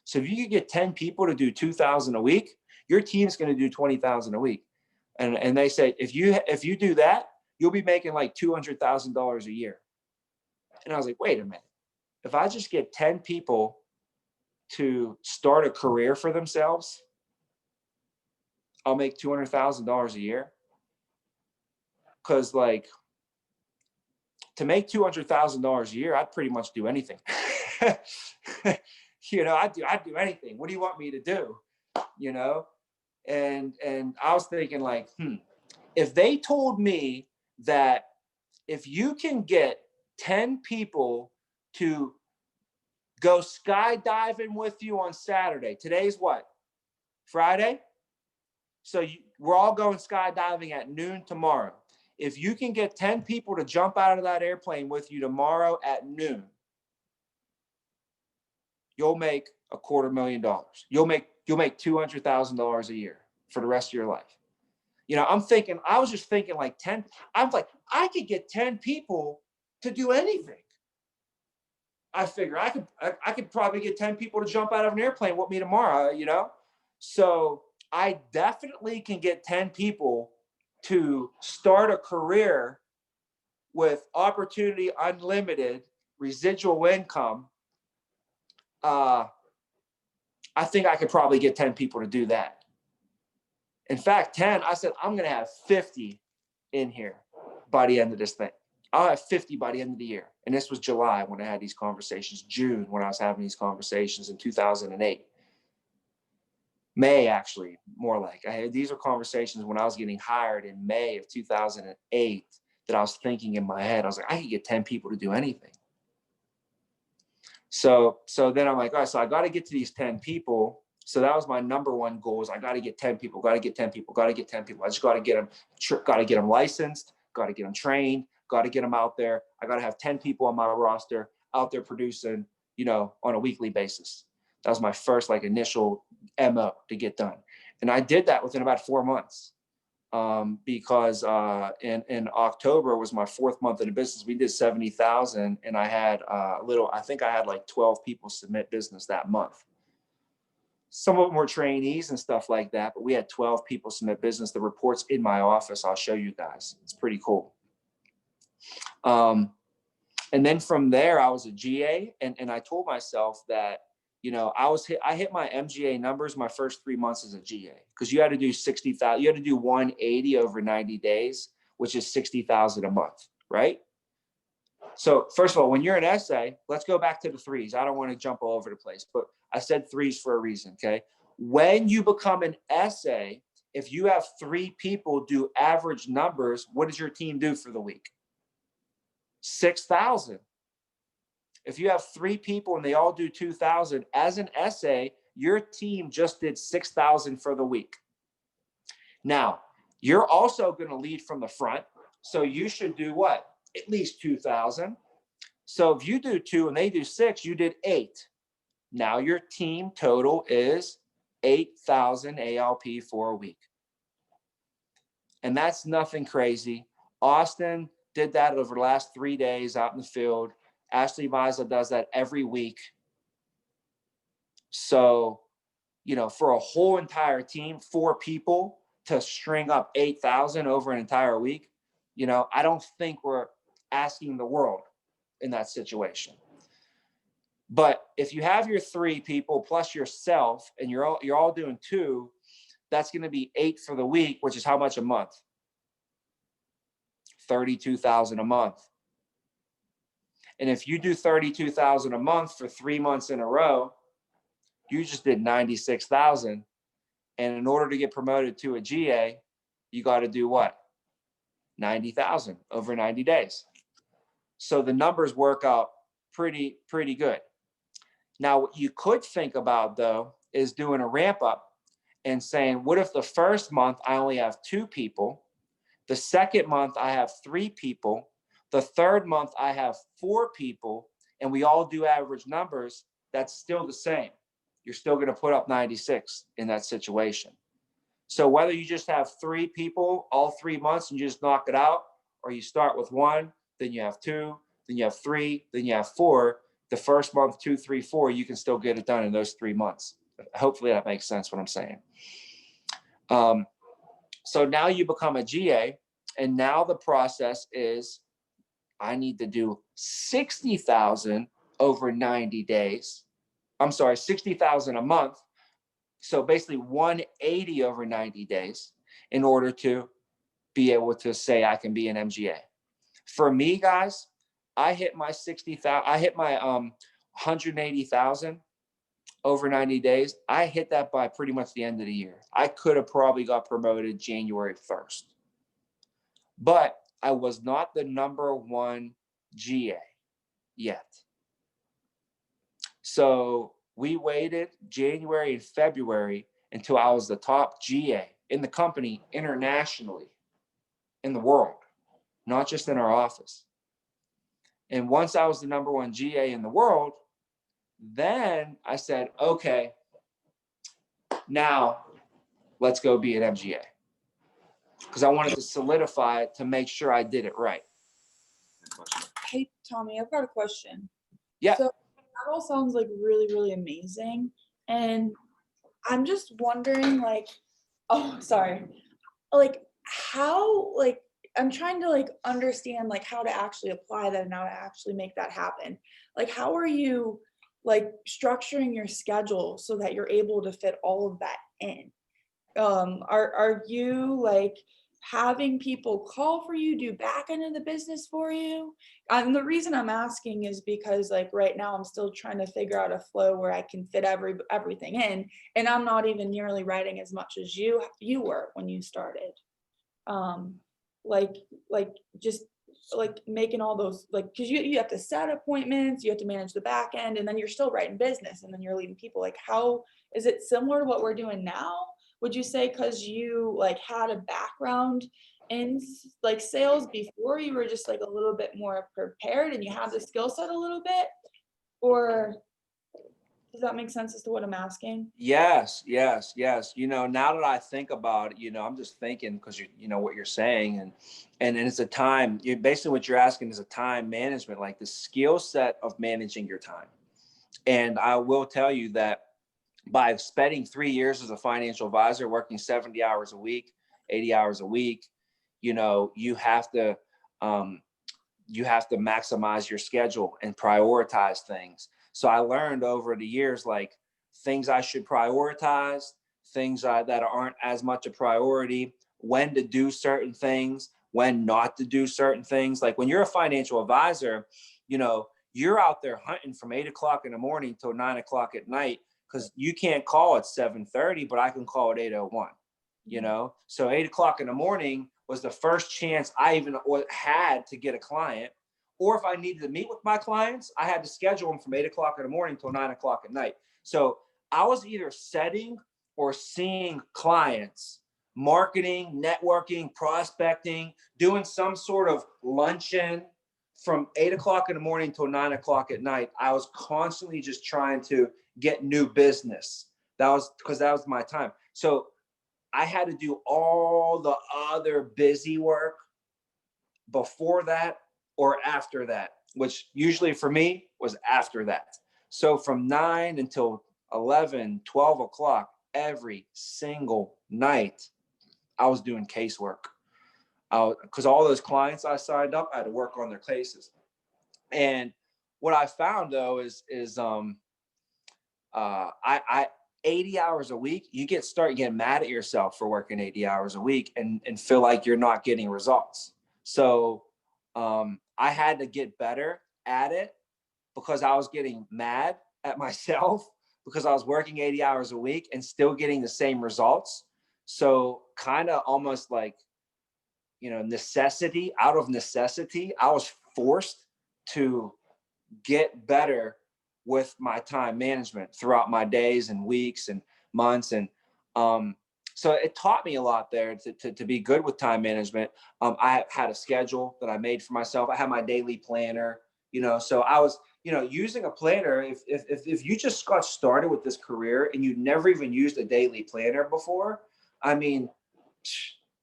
So if you could get 10 people to do 2,000 a week, your team's going to do 20,000 a week. And they say, if you do that, you'll be making like $200,000 a year. And I was like, wait a minute. If I just get 10 people to start a career for themselves, I'll make $200,000 a year. Because like to make $200,000 a year, I'd pretty much do anything. You know, I'd do anything. What do you want me to do? You know, and I was thinking like, if they told me that if you can get 10 people to go skydiving with you on Saturday, today's what? Friday? So we're all going skydiving at noon tomorrow. If you can get 10 people to jump out of that airplane with you tomorrow at noon, you'll make $250,000. You'll make $200,000 a year for the rest of your life. You know, I was just thinking like 10, I'm like, I could get 10 people to do anything. I figure I could probably get 10 people to jump out of an airplane with me tomorrow, you know? So I definitely can get 10 people to start a career with opportunity unlimited, residual income. I think I could probably get 10 people to do that. In fact, 10, I said, I'm going to have 50 in here by the end of this thing. I'll have 50 by the end of the year. And this was July when I had these conversations, June when I was having these conversations in 2008. May, actually, more like. These are conversations when I was getting hired in May of 2008 that I was thinking in my head. I was like, I could get 10 people to do anything. So then I'm like, all right, so I got to get to these 10 people. So that was my number one goal is I got to get 10 people, got to get 10 people, got to get 10 people. I just got to get them licensed, got to get them trained, got to get them out there. I got to have 10 people on my roster out there producing, you know, on a weekly basis. That was my first like initial MO to get done. And I did that within about 4 months because in October was my 4th month in the business. We did 70,000 and I had I think I had like 12 people submit business that month. Some of them were trainees and stuff like that, but we had 12 people submit business. The report's in my office. I'll show you guys. It's pretty cool. And then from there, I was a GA and I told myself that, you know, I hit my MGA numbers my first 3 months as a GA because you had to do 60,000. You had to do 180 over 90 days, which is 60,000 a month, right? So first of all, when you're an SA, let's go back to the threes. I don't want to jump all over the place, but I said threes for a reason, okay? When you become an SA, if you have 3 people do average numbers, what does your team do for the week? 6,000. If you have 3 people and they all do 2,000, as an SA, your team just did 6,000 for the week. Now, you're also going to lead from the front. So you should do what? At least 2,000. So if you do 2 and they do 6, you did 8. Now your team total is 8,000 ALP for a week. And that's nothing crazy. Austin did that over the last 3 days out in the field. Ashley Maza does that every week. So, you know, for a whole entire team, 4 people to string up 8,000 over an entire week, you know, I don't think we're asking the world in that situation. But if you have your 3 people plus yourself and you're all doing 2, that's going to be 8 for the week, which is how much a month? 32,000 a month. And if you do 32,000 a month for 3 months in a row, you just did 96,000. And in order to get promoted to a GA, you got to do what? 90,000 over 90 days. So the numbers work out pretty good. Now, what you could think about, though, is doing a ramp up and saying, what if the first month I only have 2 people? The second month I have 3 people. The third month I have 4 people, and we all do average numbers. That's still the same. You're still going to put up 96 in that situation. So whether you just have 3 people all 3 months and you just knock it out, or you start with 1, then you have 2, then you have 3, then you have 4, the first month, 2, 3, 4, you can still get it done in those 3 months. Hopefully that makes sense what I'm saying. So now you become a GA, and now the process is I need to do 60,000 over 90 days. I'm sorry, 60,000 a month. So basically 180 over 90 days in order to be able to say I can be an MGA. For me, guys, I hit my 60,000, I hit my 180,000 over 90 days. I hit that by pretty much the end of the year. I could have probably got promoted January 1st. But I was not the #1 GA yet. So we waited January and February until I was the top GA in the company internationally, in the world, not just in our office. And once I was the #1 GA in the world, then I said, okay, now let's go be an MGA. Because I wanted to solidify it to make sure I did it right. Hey, Tommy, I've got a question. Yeah. So that all sounds like really, really amazing. And I'm just wondering, like, oh, sorry. Like, how, like, I'm trying to, like, understand, like, how to actually apply that and how to actually make that happen. Like, how are you, like, structuring your schedule so that you're able to fit all of that in? Are you, like, having people call for you, do back end of the business for you? And the reason I'm asking is because, like, right now I'm still trying to figure out a flow where I can fit everything in, and I'm not even nearly writing as much as you were when you started. Like just like making all those, like, because you have to set appointments, you have to manage the back end, and then you're still writing business, and then you're leading people. Like, how is it similar to what we're doing now? Would you say because you, like, had a background in, like, sales before, you were just, like, a little bit more prepared and you have the skill set a little bit? Or does that make sense as to what I'm asking? Yes. You know, now that I think about it, you know, I'm just thinking because you know what you're saying, and it's a time. Basically what you're asking is a time management, like the skill set of managing your time. And I will tell you that by spending 3 years as a financial advisor, working 70 hours a week, 80 hours a week, you know, you have to maximize your schedule and prioritize things. So I learned over the years, like, things I should prioritize, things that aren't as much a priority, when to do certain things, when not to do certain things. Like when you're a financial advisor, you know, you're out there hunting from 8 o'clock in the morning till 9 o'clock at night, because you can't call at 7:30, but I can call at 8:01, you know? So 8 o'clock in the morning was the first chance I even had to get a client. Or if I needed to meet with my clients, I had to schedule them from 8 o'clock in the morning till 9 o'clock at night. So I was either setting or seeing clients, marketing, networking, prospecting, doing some sort of luncheon from 8 o'clock in the morning till 9 o'clock at night. I was constantly just trying to get new business. That was because that was my time. So I had to do all the other busy work before that or after that, which usually for me was after that. So from 9 until 11, 12 o'clock every single night, I was doing casework. Because all those clients I signed up, I had to work on their cases. And what I found though is I 80 hours a week, you start getting mad at yourself for working 80 hours a week and feel like you're not getting results. So I had to get better at it because I was getting mad at myself because I was working 80 hours a week and still getting the same results. So kind of almost like, you know, out of necessity, I was forced to get better with my time management throughout my days and weeks and months. And so it taught me a lot there to be good with time management. I had a schedule that I made for myself. I had my daily planner, you know, so I was, you know, using a planner. If you just got started with this career and you never even used a daily planner before, I mean,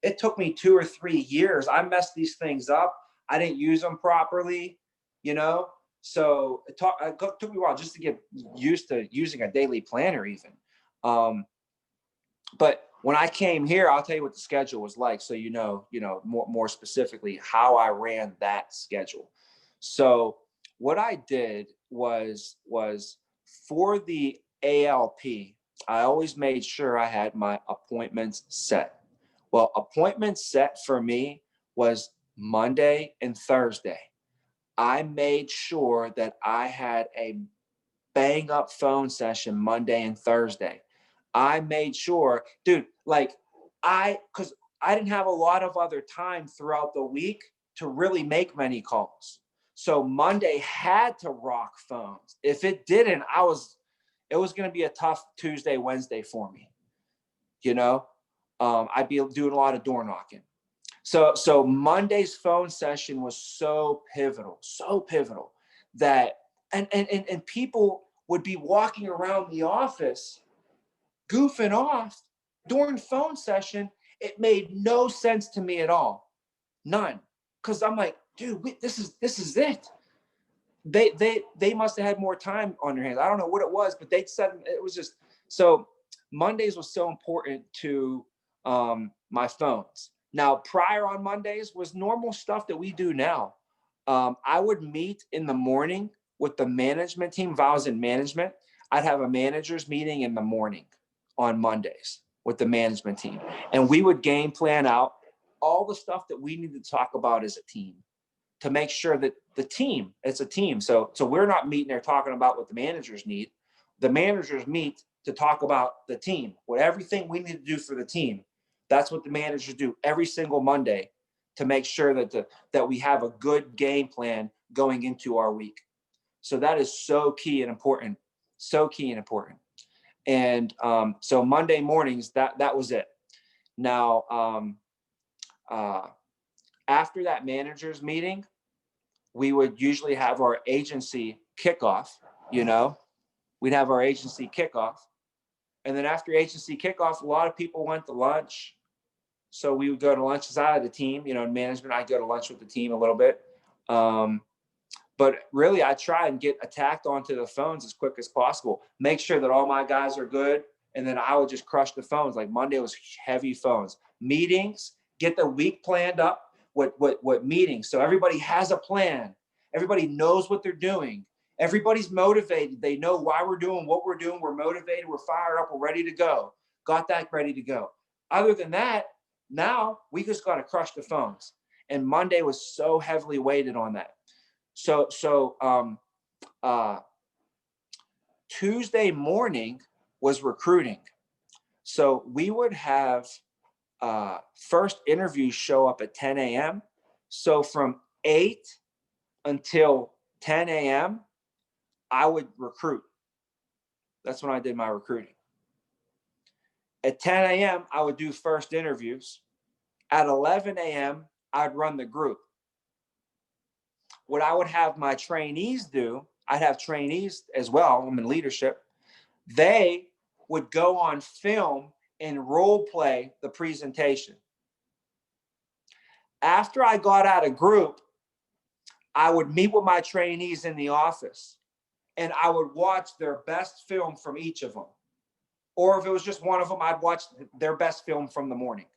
it took me 2 or 3 years. I messed these things up. I didn't use them properly, you know? So it took me a while just to get used to using a daily planner even. But when I came here, I'll tell you what the schedule was like. So, you know, more specifically how I ran that schedule. So what I did was for the ALP, I always made sure I had my appointments set. Well, appointments set for me was Monday and Thursday. I made sure that I had a bang up phone session Monday and Thursday. I made sure, dude, because I didn't have a lot of other time throughout the week to really make many calls. So Monday had to rock phones. If it didn't, it was going to be a tough Tuesday, Wednesday for me. You know, I'd be doing a lot of door knocking. So Monday's phone session was so pivotal that, and people would be walking around the office goofing off during phone session. It made no sense to me at all. None. Cause I'm like, dude, this is it. They must've had more time on their hands. I don't know what it was, but they said it was just, so Mondays was so important to my phones. Now, prior on Mondays was normal stuff that we do now. I would meet in the morning with the management team. If I was in management, I'd have a managers meeting in the morning on Mondays with the management team. And we would game plan out all the stuff that we need to talk about as a team to make sure that it's a team. So we're not meeting there talking about what the managers need. The managers meet to talk about the team, everything we need to do for the team. That's what the managers do every single Monday to make sure that we have a good game plan going into our week. So that is so key and important. And so Monday mornings, that was it. Now, after that managers meeting, we would usually have our agency kickoff, you know, we'd have our agency kickoff. And then after agency kickoff, a lot of people went to lunch. So we would go to lunch as I had the team, you know, in management, I'd go to lunch with the team a little bit. But really I try and get attacked onto the phones as quick as possible, make sure that all my guys are good. And then I would just crush the phones. Like Monday was heavy phones, meetings, get the week planned up. What meetings? So everybody has a plan. Everybody knows what they're doing. Everybody's motivated. They know why we're doing what we're doing. We're motivated. We're fired up. We're ready to go. Got that ready to go. Other than that, now we just got to crush the phones. And Monday was so heavily weighted on that. So Tuesday morning was recruiting. So we would have first interviews show up at 10 a.m. So from 8 until 10 a.m., I would recruit. That's when I did my recruiting. At 10 a.m., I would do first interviews. At 11 a.m., I'd run the group. What I would have my trainees do, I'd have trainees as well, I'm in leadership. They would go on film and role play the presentation. After I got out of group, I would meet with my trainees in the office and I would watch their best film from each of them. Or if it was just one of them, I'd watch their best film from the morning.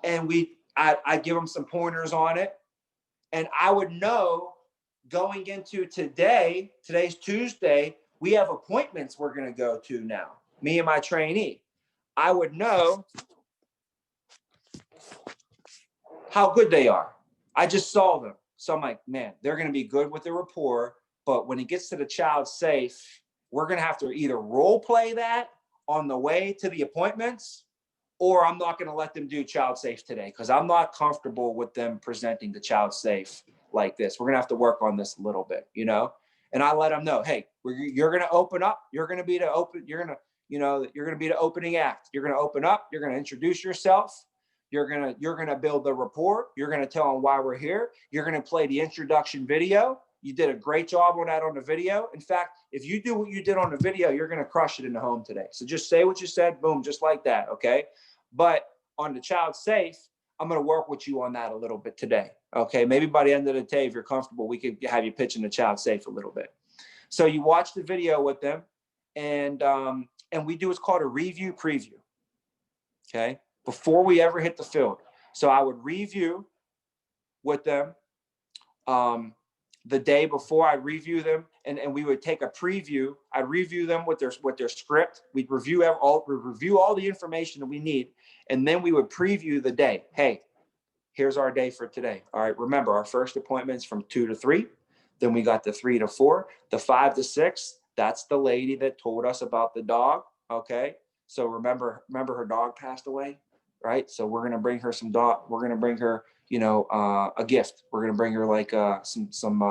And I'd give them some pointers on it. And I would know going into today's Tuesday, we have appointments we're going to go to now, me and my trainee. I would know how good they are. I just saw them. So I'm like, man, they're going to be good with the rapport. But when it gets to the child safe, we're going to have to either role play that on the way to the appointments, or I'm not going to let them do child safe today because I'm not comfortable with them presenting the child safe like this. We're going to have to work on this a little bit, you know? And I let them know, hey, you're going to open up. You're going to be the opening act. You're going to open up. You're going to introduce yourself. You're going to build the rapport. You're going to tell them why we're here. You're going to play the introduction video. You did a great job on that on the video. In fact, if you do what you did on the video, you're going to crush it in the home today. So just say what you said, boom, just like that, okay? But on the child safe, I'm going to work with you on that a little bit today, okay? Maybe by the end of the day, if you're comfortable, we could have you pitching the child safe a little bit. So you watch the video with them, and we do what's called a review preview, okay? Before we ever hit the field. So I would review with them the day before. I'd review them, and we would take a preview. I'd review them with their script. We'd review all the information that we need, and then we would preview the day. Hey, here's our day for today. All right, remember our first appointment's from 2 to 3. Then we got the 3 to 4, the 5 to 6. That's the lady that told us about the dog. Okay, so remember her dog passed away, right? So we're gonna bring her some dog. We're gonna bring her, a gift. We're gonna bring her like some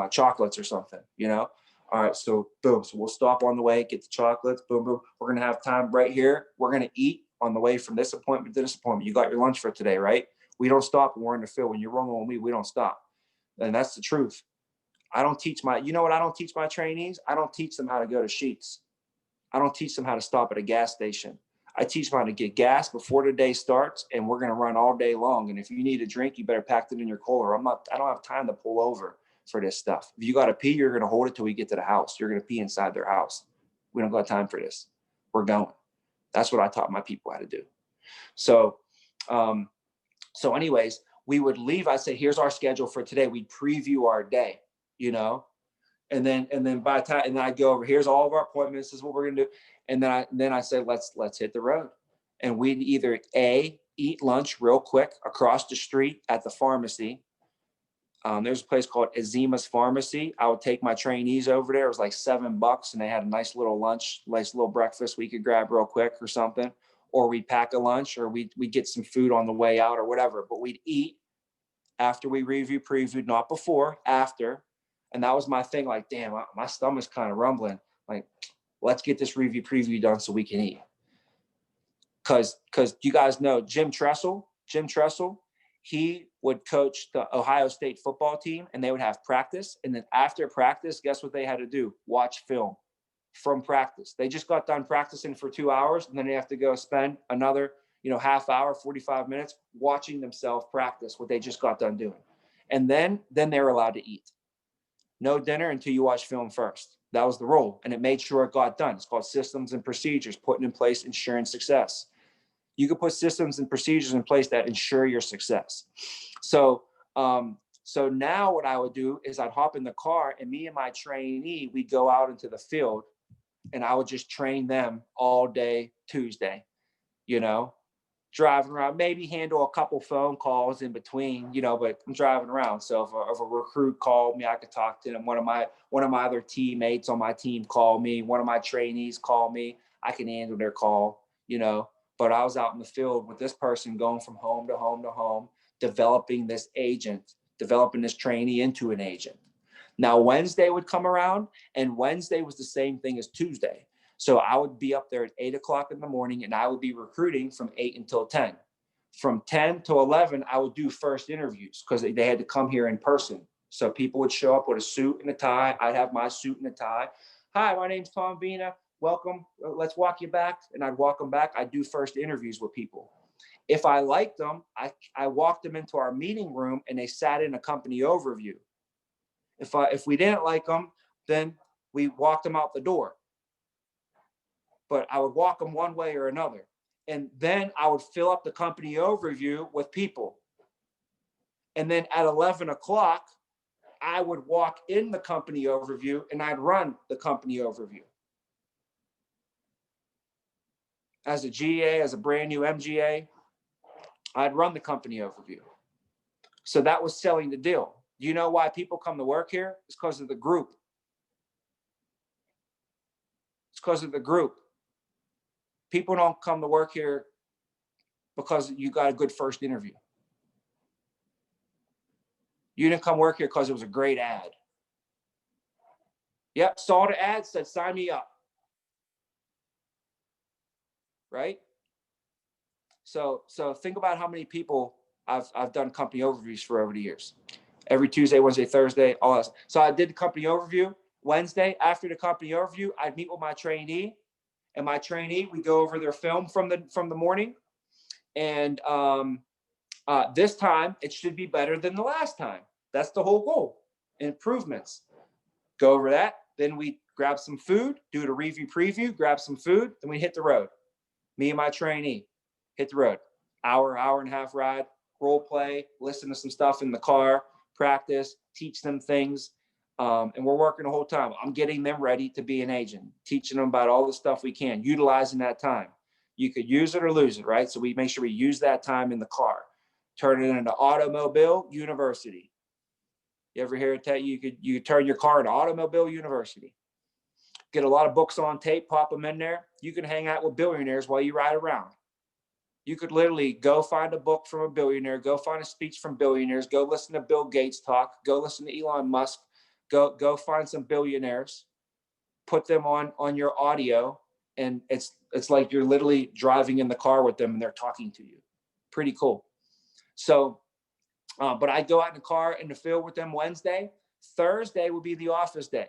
chocolates or something, All right, so boom. So we'll stop on the way, get the chocolates. Boom, boom. We're gonna have time right here. We're gonna eat on the way from this appointment to this appointment. You got your lunch for today, right? We don't stop when we're in the field. When you're rolling with me, we don't stop, and that's the truth. I don't teach I don't teach my trainees? I don't teach them how to go to Sheetz. I don't teach them how to stop at a gas station. I teach them how to get gas before the day starts, and we're going to run all day long. And if you need a drink, you better pack it in your cooler. I don't have time to pull over for this stuff. If you got to pee, you're going to hold it till we get to the house. You're going to pee inside their house. We don't got time for this. We're going. That's what I taught my people how to do. So anyways, we would leave. I say, here's our schedule for today. We'd preview our day, and then by the time, and then I go over, here's all of our appointments. This is what we're going to do. And then I say, let's hit the road. And we'd either eat lunch real quick across the street at the pharmacy. There's a place called Azima's Pharmacy. I would take my trainees over there. It was like $7, and they had a nice little lunch, nice little breakfast we could grab real quick or something. Or we'd pack a lunch, or we'd get some food on the way out or whatever. But we'd eat after we previewed, not before, after. And that was my thing. Like, damn, my stomach's kind of rumbling. Like, let's get this preview done so we can eat. Cause you guys know Jim Tressel, he would coach the Ohio State football team, and they would have practice. And then after practice, guess what they had to do? Watch film from practice. They just got done practicing for 2 hours, and then they have to go spend another, half hour, 45 minutes watching themselves practice what they just got done doing. And then they're allowed to eat. No dinner until you watch film first. That was the rule, and it made sure it got done. It's called systems and procedures, putting in place, ensuring success. You can put systems and procedures in place that ensure your success. So now what I would do is I'd hop in the car, and me and my trainee, we'd go out into the field, and I would just train them all day Tuesday, driving around, maybe handle a couple phone calls in between, you know, but I'm driving around. So if a recruit called me, I could talk to them. One of my other teammates on my team called me. One of my trainees called me. I can handle their call, you know. But I was out in the field with this person going from home to home to home, developing this agent, developing this trainee into an agent. Now, Wednesday would come around, and Wednesday was the same thing as Tuesday. So I would be up there at 8 o'clock in the morning, and I would be recruiting from 8 until 10. From 10 to 11, I would do first interviews because they had to come here in person. So people would show up with a suit and a tie. I'd have my suit and a tie. Hi, my name's Tom Vina. Welcome. Let's walk you back. And I'd walk them back. I'd do first interviews with people. If I liked them, I walked them into our meeting room and they sat in a company overview. If we didn't like them, then we walked them out the door. But I would walk them one way or another. And then I would fill up the company overview with people. And then at 11 o'clock, I would walk in the company overview and I'd run the company overview. As a GA, as a brand new MGA, I'd run the company overview. So that was selling the deal. Do you know why people come to work here? It's because of the group. It's because of the group. People don't come to work here because you got a good first interview. You didn't come work here because it was a great ad. Yep, saw the ad, said, sign me up. Right? So think about how many people I've done company overviews for over the years. Every Tuesday, Wednesday, Thursday, all that. So I did the company overview Wednesday. After the company overview, I'd meet with my trainee. And my trainee, we go over their film from the morning. And this time, it should be better than the last time. That's the whole goal. Improvements. Go over that. Then we grab some food, do the review preview, grab some food. Then we hit the road. Me and my trainee hit the road. Hour and a half ride, role play, listen to some stuff in the car, practice, teach them things. And we're working the whole time. I'm getting them ready to be an agent, teaching them about all the stuff we can, utilizing that time. You could use it or lose it, right? So we make sure we use that time in the car, turn it into Automobile University. You ever hear it tell you could turn your car into Automobile University? Get a lot of books on tape, pop them in there. You can hang out with billionaires while you ride around. You could literally go find a book from a billionaire, go find a speech from billionaires, go listen to Bill Gates talk, go listen to Elon Musk, go find some billionaires, put them on your audio, and it's like you're literally driving in the car with them and they're talking to you. Pretty cool. So, but I go out in the car in the field with them Wednesday. Thursday would be the office day.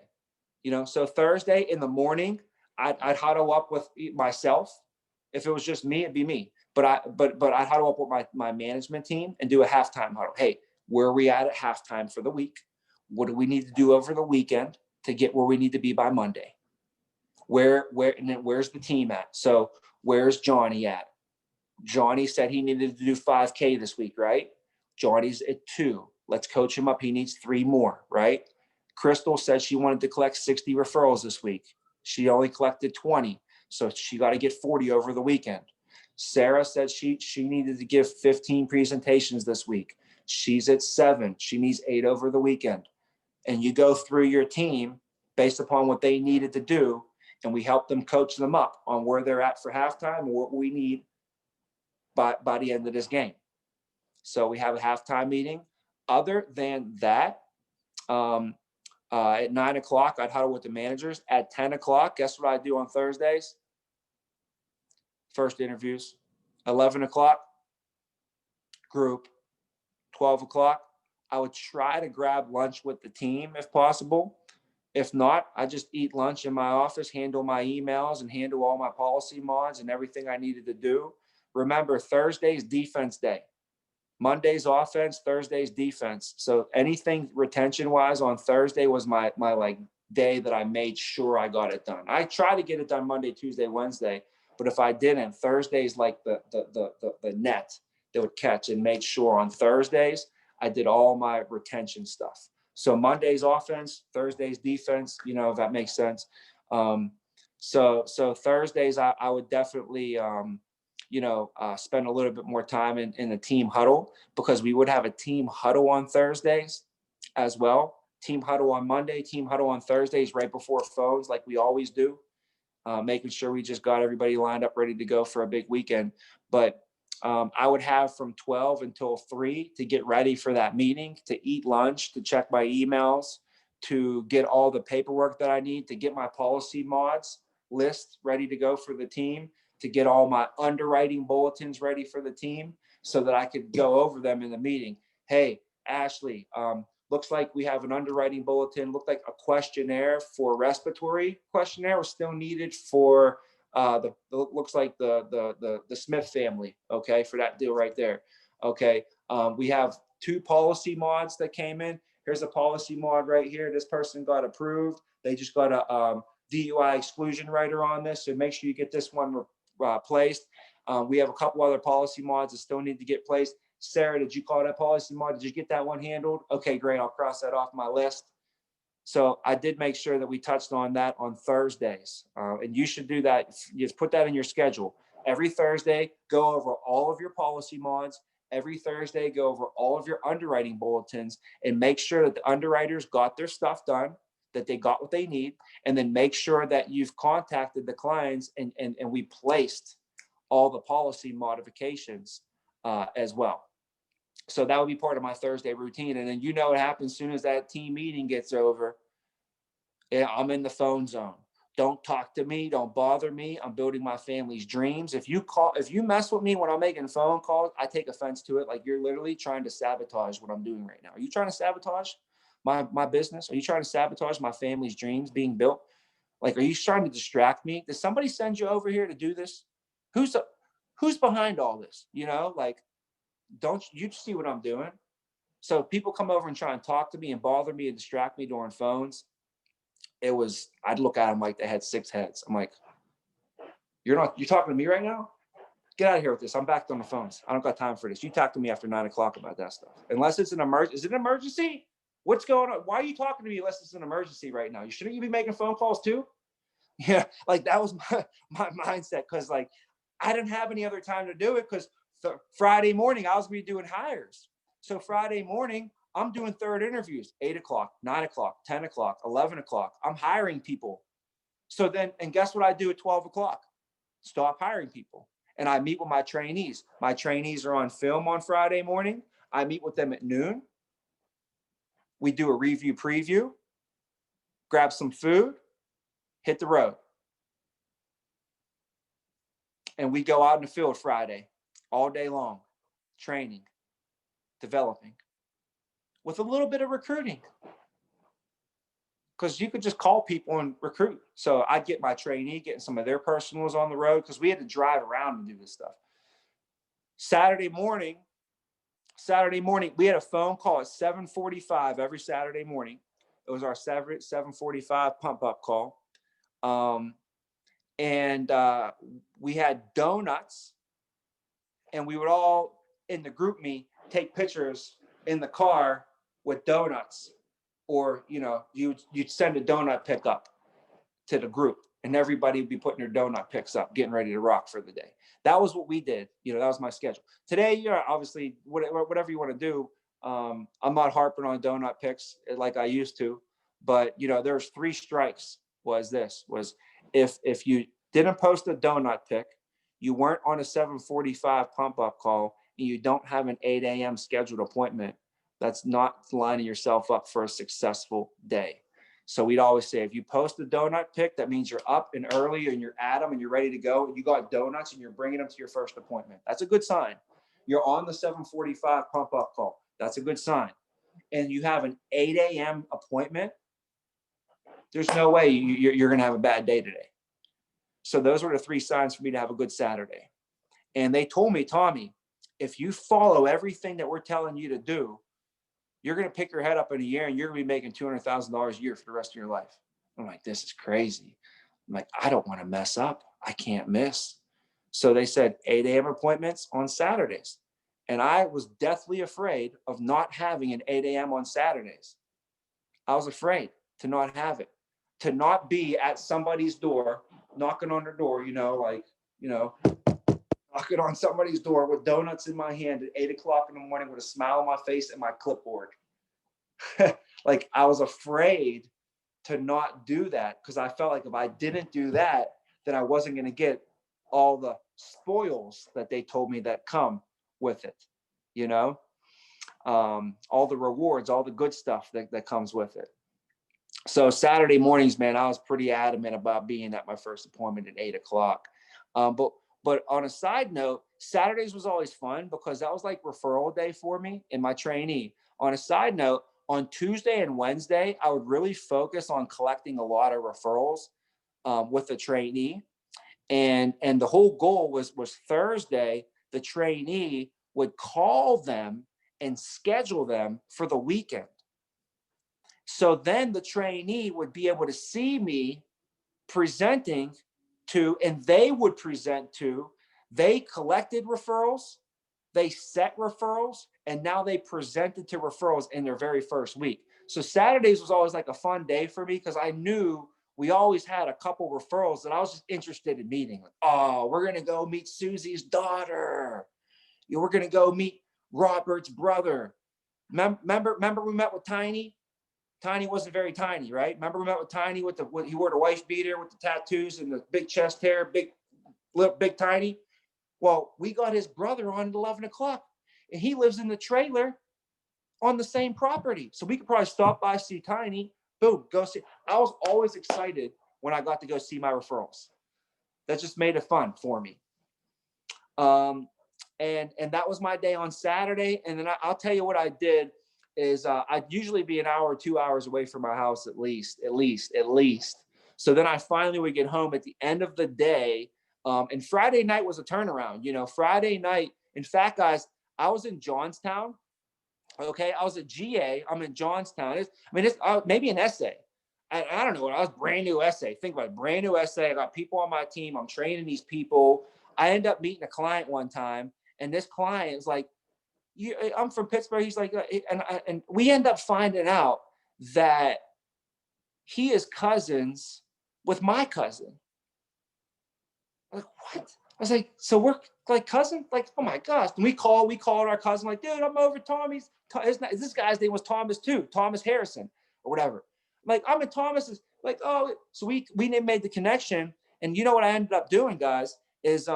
You know, so Thursday in the morning, I'd huddle up with myself. If it was just me, it'd be me. But I'd huddle up with my management team and do a halftime huddle. Hey, where are we at halftime for the week? What do we need to do over the weekend to get where we need to be by Monday? And then where's the team at? So where's Johnny at? Johnny said he needed to do 5K this week, right? Johnny's at 2. Let's coach him up. He needs 3 more, right? Crystal said she wanted to collect 60 referrals this week. She only collected 20. So she got to get 40 over the weekend. Sarah said she needed to give 15 presentations this week. She's at 7. She needs 8 over the weekend. And you go through your team based upon what they needed to do, and we help them coach them up on where they're at for halftime and what we need by the end of this game. So we have a halftime meeting. Other than that, at 9 o'clock, I'd huddle with the managers. At 10 o'clock, guess what I do on Thursdays? First interviews. 11 o'clock, group. 12 o'clock, I would try to grab lunch with the team if possible. If not, I just eat lunch in my office, handle my emails, and handle all my policy mods and everything I needed to do. Remember, Thursday's defense day. Monday's offense, Thursday's defense. So anything retention-wise on Thursday was my like day that I made sure I got it done. I try to get it done Monday, Tuesday, Wednesday, but if I didn't, Thursday's like the net that would catch, and made sure on Thursdays I did all my retention stuff. So Monday's offense, Thursday's defense, you know, if that makes sense. So Thursdays I would definitely spend a little bit more time in the team huddle, because we would have a team huddle on Thursdays as well. Team huddle on Monday, team huddle on Thursdays, right before phones, like we always do, making sure we just got everybody lined up, ready to go for a big weekend. But I would have from 12 until 3 to get ready for that meeting, to eat lunch, to check my emails, to get all the paperwork that I need, to get my policy mods list ready to go for the team, to get all my underwriting bulletins ready for the team so that I could go over them in the meeting. Hey, Ashley, looks like we have an underwriting bulletin. Looked like a questionnaire for respiratory questionnaire was still needed for looks like the Smith family. Okay, for that deal right there. Okay, we have 2 policy mods that came in. Here's a policy mod right here. This person got approved. They just got a DUI exclusion writer on this, so make sure you get this one placed. We have a couple other policy mods that still need to get placed. Sarah, did you call that policy mod? Did you get that one handled? Okay, great. I'll cross that off my list. So I did make sure that we touched on that on Thursdays. And you should do that. You just put that in your schedule. Every Thursday, go over all of your policy mods. Every Thursday, go over all of your underwriting bulletins and make sure that the underwriters got their stuff done, that they got what they need, and then make sure that you've contacted the clients and we placed all the policy modifications as well. So that would be part of my Thursday routine. And then what happens as soon as that team meeting gets over, I'm in the phone zone. Don't talk to me. Don't bother me. I'm building my family's dreams. If you mess with me when I'm making phone calls, I take offense to it. Like, you're literally trying to sabotage what I'm doing right now. Are you trying to sabotage my business? Are you trying to sabotage my family's dreams being built? Like, are you trying to distract me? Did somebody send you over here to do this? Who's behind all this? Like, don't you see what I'm doing? So people come over and try and talk to me and bother me and distract me during phones. I'd look at them like they had 6 heads. I'm like, you're talking to me right now? Get out of here with this. I'm back on the phones. I don't got time for this. You talk to me after 9 o'clock about that stuff. Unless it's an emergency. Is it an emergency? What's going on? Why are you talking to me unless it's an emergency right now? Shouldn't you be making phone calls too? Yeah, like that was my mindset, because like I didn't have any other time to do it, because Friday morning I was going to be doing hires. So Friday morning I'm doing third interviews, 8 o'clock, 9 o'clock, 10 o'clock, 11 o'clock. I'm hiring people. So then, and guess what I do at 12 o'clock? Stop hiring people. And I meet with my trainees. My trainees are on film on Friday morning. I meet with them at noon. We do a review preview, grab some food, hit the road. And we go out in the field Friday, all day long, training, developing, with a little bit of recruiting. Because you could just call people and recruit. So I'd get my trainee, getting some of their personals on the road, because we had to drive around and do this stuff. Saturday morning, we had a phone call at 7:45 every Saturday morning. It was our 7:45 pump up call. And we had donuts, and we would all, in the group me, take pictures in the car with donuts. Or, you'd send a donut pickup to the group, and everybody would be putting their donut picks up, getting ready to rock for the day. That was what we did. That was my schedule. Today, obviously, whatever you want to do. I'm not harping on donut picks like I used to, but there's 3 strikes. Was if you didn't post a donut pick, you weren't on a 7:45 pump up call, and you don't have an 8 a.m. scheduled appointment, that's not lining yourself up for a successful day. So we'd always say, if you post a donut pick, that means you're up and early and you're at them and you're ready to go. And you got donuts and you're bringing them to your first appointment. That's a good sign. You're on the 7:45 pump up call. That's a good sign. And you have an 8 a.m. appointment. There's no way you're going to have a bad day today. So those were the 3 signs for me to have a good Saturday. And they told me, Tommy, if you follow everything that we're telling you to do, you're going to pick your head up in a year and you're going to be making $200,000 a year for the rest of your life. I'm like, this is crazy. I'm like, I don't want to mess up. I can't miss. So they said 8 a.m. appointments on Saturdays. And I was deathly afraid of not having an 8 a.m. on Saturdays. I was afraid to not have it, to not be at somebody's door, knocking on their door, knocking on somebody's door with donuts in my hand at 8 o'clock in the morning with a smile on my face and my clipboard. Like I was afraid to not do that because I felt like if I didn't do that, then I wasn't going to get all the spoils that they told me that come with it, you know, all the rewards, all the good stuff that comes with it. So Saturday mornings, man, I was pretty adamant about being at my first appointment at 8 o'clock. But on a side note, Saturdays was always fun because that was like referral day for me and my trainee. On a side note, on Tuesday and Wednesday, I would really focus on collecting a lot of referrals with the trainee. And the whole goal was Thursday, the trainee would call them and schedule them for the weekend. So then the trainee would be able to see me presenting to, and they would present to, they collected referrals, they set referrals, and now they presented to referrals in their very first week. So Saturdays was always like a fun day for me because I knew we always had a couple referrals that I was just interested in meeting. Like, oh, we're going to go meet Susie's daughter. You know, we're going to go meet Robert's brother. Remember we met with Tiny? Tiny wasn't very tiny, right? Remember we met with Tiny with he wore the wife beater with the tattoos and the big chest hair, big Tiny. Well, we got his brother on at 11 o'clock and he lives in the trailer on the same property. So we could probably stop by, see Tiny, boom, go see. I was always excited when I got to go see my referrals. That just made it fun for me. And that was my day on Saturday. And then I'll tell you what I did is I'd usually be an hour or 2 hours away from my house at least. So then I finally would get home at the end of the day. And Friday night was a turnaround, you know, Friday night. In fact, guys, I was in Johnstown. Okay. I was at GA. I'm in Johnstown. It's maybe an essay. I don't know. I was brand new essay. Think about it. Brand new essay. I got people on my team. I'm training these people. I end up meeting a client one time. And this client is like, I'm from Pittsburgh. He's like, and we end up finding out that he is cousins with my cousin. I'm like, what? I was like, so we're like cousins? Like, oh my gosh. And we called our cousin, like, dude, I'm over Tommy's. This guy's name was Thomas too, Thomas Harrison or whatever. Like, I'm in Thomas's, like, oh, so we made the connection. And you know what I ended up doing, guys, is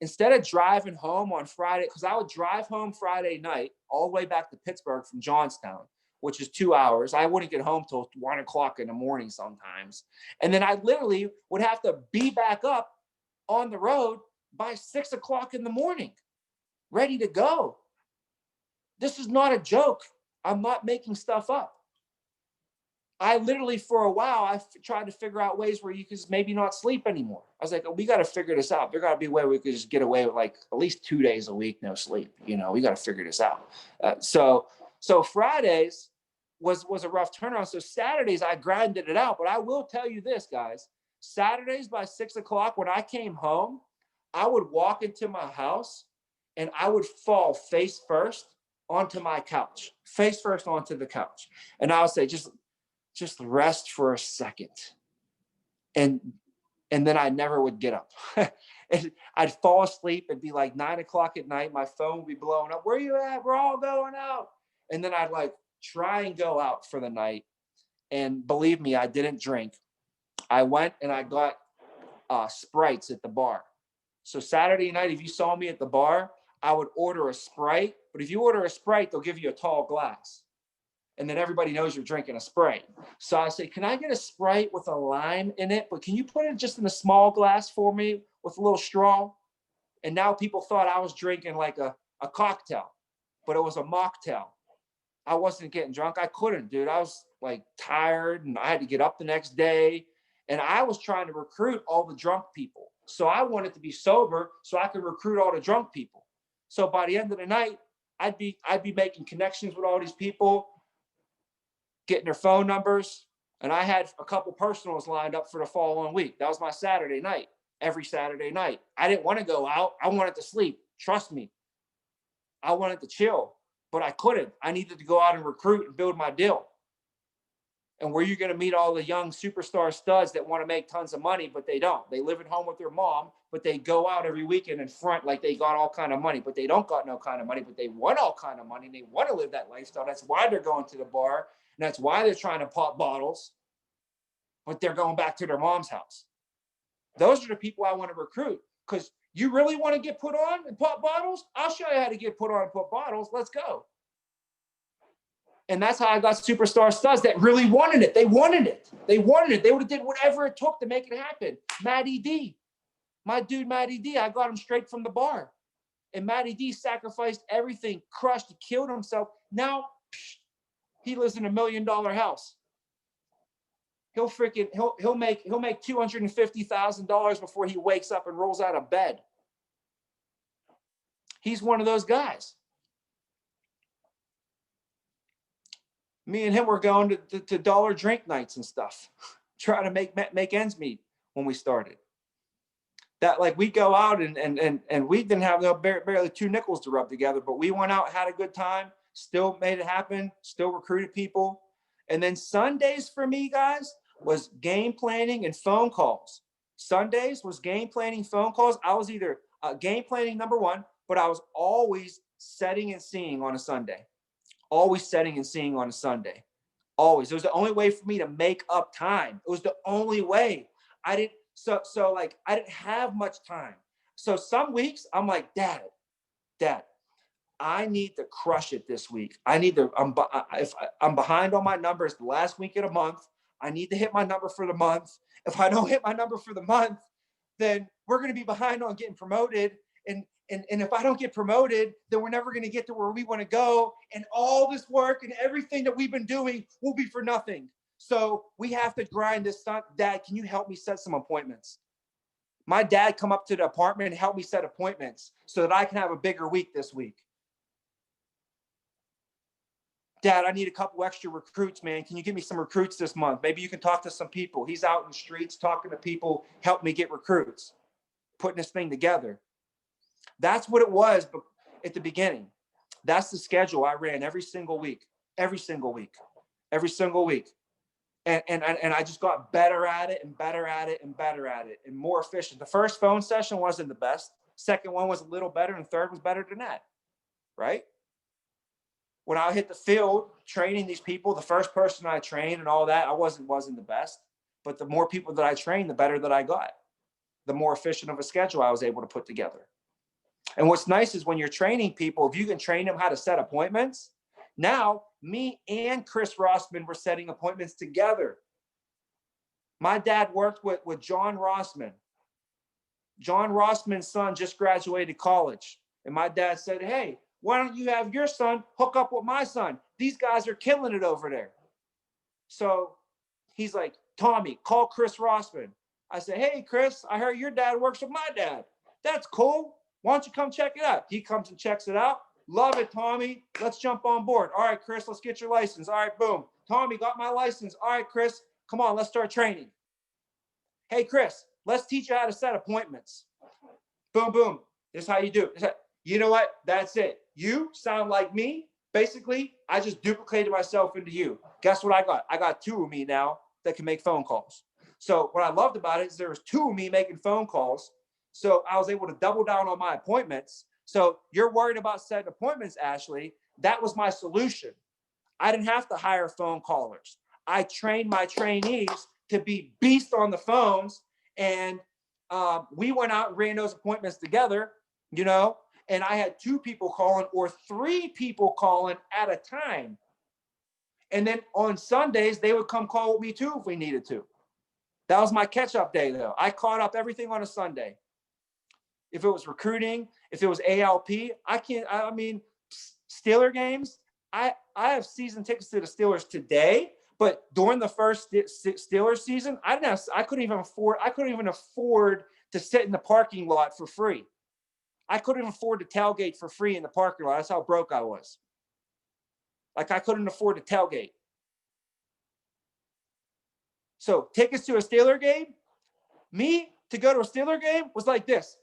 instead of driving home on Friday, because I would drive home Friday night all the way back to Pittsburgh from Johnstown, which is 2 hours. I wouldn't get home till 1 o'clock in the morning sometimes. And then I literally would have to be back up on the road by 6 o'clock in the morning, ready to go. This is not a joke. I'm not making stuff up. I literally, for a while, I tried to figure out ways where you could maybe not sleep anymore. I was like, oh, we got to figure this out. There got to be a way we could just get away with like at least 2 days a week, no sleep. You know, we got to figure this out. So Fridays was a rough turnaround. So Saturdays, I grinded it out. But I will tell you this, guys. Saturdays by 6 o'clock, when I came home, I would walk into my house and I would fall face first onto my couch, face first onto the couch. And I would say, just rest for a second. And then I never would get up. And I'd fall asleep. It'd be like 9 o'clock at night. My phone would be blowing up. Where you at? We're all going out. And then I'd like try and go out for the night. And believe me, I didn't drink. I went and I got Sprites at the bar. So Saturday night, if you saw me at the bar, I would order a Sprite. But if you order a Sprite, they'll give you a tall glass. And then everybody knows you're drinking a Sprite. So I say, can I get a Sprite with a lime in it? But can you put it just in a small glass for me with a little straw? And now people thought I was drinking like a cocktail, but it was a mocktail. I wasn't getting drunk. I couldn't, dude. I was like tired and I had to get up the next day. And I was trying to recruit all the drunk people. So I wanted to be sober so I could recruit all the drunk people. So by the end of the night, I'd be making connections with all these people, getting their phone numbers. And I had a couple personals lined up for the following week. That was my Saturday night, every Saturday night. I didn't want to go out. I wanted to sleep. Trust me. I wanted to chill, but I couldn't. I needed to go out and recruit and build my deal. And where you're going to meet all the young superstar studs that want to make tons of money, but they don't. They live at home with their mom, but they go out every weekend and front like they got all kind of money, but they don't got no kind of money, but they want all kind of money. And they want to live that lifestyle. That's why they're going to the bar. And that's why they're trying to pop bottles, but they're going back to their mom's house. Those are the people I want to recruit, because you really want to get put on and pop bottles? I'll show you how to get put on and put bottles. Let's go. And that's how I got superstar studs that really wanted it. They wanted it. They wanted it. They would have did whatever it took to make it happen. Matty D, my dude Matty D, I got him straight from the bar. And Matty D sacrificed everything, crushed, killed himself. Now he lives in $1 million house. He'll make $250,000 before he wakes up and rolls out of bed. He's one of those guys. Me and him were going to dollar drink nights and stuff, trying to make ends meet when we started. That, like, we go out and we didn't have barely 2 nickels to rub together, but we went out, had a good time, still made it happen, still recruited people. And then Sundays for me, guys, was game planning and phone calls. Sundays was game planning, phone calls. I was either game planning number one, but I was always setting and seeing on a Sunday. Always setting and seeing on a Sunday. Always. It was the only way for me to make up time. It was the only way. I didn't have much time. So some weeks I'm like, Dad, I need to crush it this week. If I'm behind on my numbers the last week of the month, I need to hit my number for the month. If I don't hit my number for the month, then we're going to be behind on getting promoted. And if I don't get promoted, then we're never going to get to where we want to go. And all this work and everything that we've been doing will be for nothing. So we have to grind this. Dad, can you help me set some appointments? My dad come up to the apartment and help me set appointments so that I can have a bigger week this week. Dad, I need a couple extra recruits, man. Can you give me some recruits this month? Maybe you can talk to some people. He's out in the streets talking to people, help me get recruits, putting this thing together. That's what it was at the beginning. That's the schedule I ran every single week. And I just got better at it and better at it and better at it and more efficient. The first phone session wasn't the best. Second one was a little better, and third was better than that, right? When I hit the field training these people, the first person I trained and all that, I wasn't the best. But the more people that I trained, the better that I got. The more efficient of a schedule I was able to put together. And what's nice is when you're training people, if you can train them how to set appointments, now me and Chris Rossman were setting appointments together. My dad worked with John Rossman. John Rossman's son just graduated college. And my dad said, hey, why don't you have your son hook up with my son? These guys are killing it over there. So he's like, Tommy, call Chris Rossman. I said, hey, Chris, I heard your dad works with my dad. That's cool. Why don't you come check it out? He comes and checks it out. Love it, Tommy. Let's jump on board. All right, Chris, let's get your license. All right, boom. Tommy got my license. All right, Chris, come on, let's start training. Hey, Chris, let's teach you how to set appointments. Boom, boom. This is how you do it. You know what? That's it. You sound like me. Basically, I just duplicated myself into you. Guess what I got? I got 2 of me now that can make phone calls. So what I loved about it is there was 2 of me making phone calls. So I was able to double down on my appointments. So you're worried about setting appointments, Ashley. That was my solution. I didn't have to hire phone callers. I trained my trainees to be beasts on the phones. And we went out and ran those appointments together, and I had 2 people calling or 3 people calling at a time. And then on Sundays, they would come call with me too if we needed to. That was my catch-up day, though. I caught up everything on a Sunday. If it was recruiting, if it was ALP, Steeler games, I have season tickets to the Steelers today, but during the first Steelers season, I couldn't even afford to sit in the parking lot for free. I couldn't afford to tailgate for free in the parking lot. That's how broke I was. Like, I couldn't afford to tailgate. So tickets to a Steeler game, me to go to a Steeler game was like this.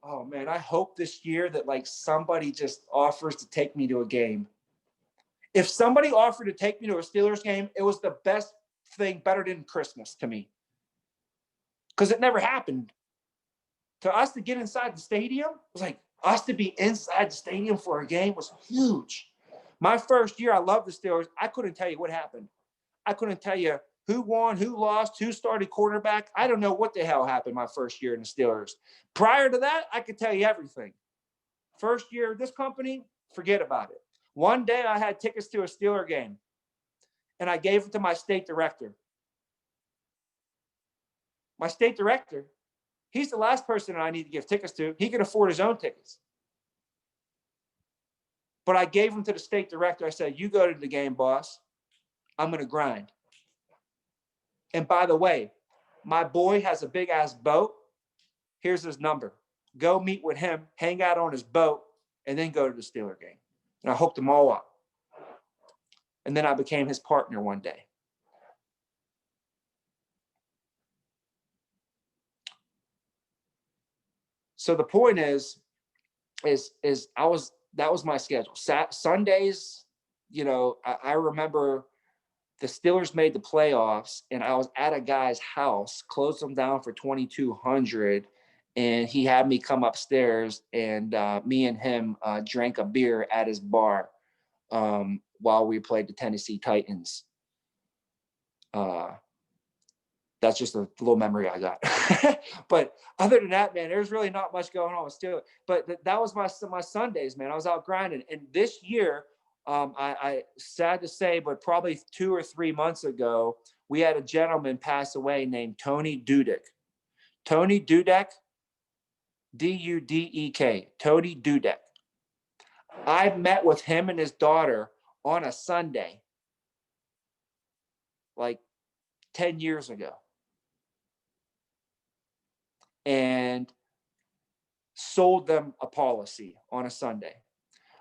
Oh man, I hope this year that like somebody just offers to take me to a game. If somebody offered to take me to a Steelers game, it was the best thing better than Christmas to me, because it never happened. To us to get inside the stadium was like, us to be inside the stadium for a game was huge. My first year, I loved the Steelers. I couldn't tell you what happened. I couldn't tell you who won, who lost, who started quarterback. I don't know what the hell happened my first year in the Steelers. Prior to that, I could tell you everything. First year of this company, forget about it. One day I had tickets to a Steeler game, and I gave them to my state director. My state director, he's the last person I need to give tickets to. He can afford his own tickets. But I gave them to the state director. I said, you go to the game, boss. I'm going to grind. And by the way, my boy has a big ass boat. Here's his number. Go meet with him, hang out on his boat, and then go to the Steeler game. And I hooked them all up. And then I became his partner one day. So the point is that was my schedule. Sundays, you know, I remember the Steelers made the playoffs, and I was at a guy's house, closed them down for 2,200, and he had me come upstairs, and me and him drank a beer at his bar while we played the Tennessee Titans. That's just a little memory I got. But other than that, man, there's really not much going on with Steelers. But that was my Sundays, man. I was out grinding. And this year, I sad to say, but probably 2 or 3 months ago, we had a gentleman pass away named Tony Dudek. Tony Dudek, D-U-D-E-K, Tony Dudek. I met with him and his daughter on a Sunday, like 10 years ago. And sold them a policy on a Sunday.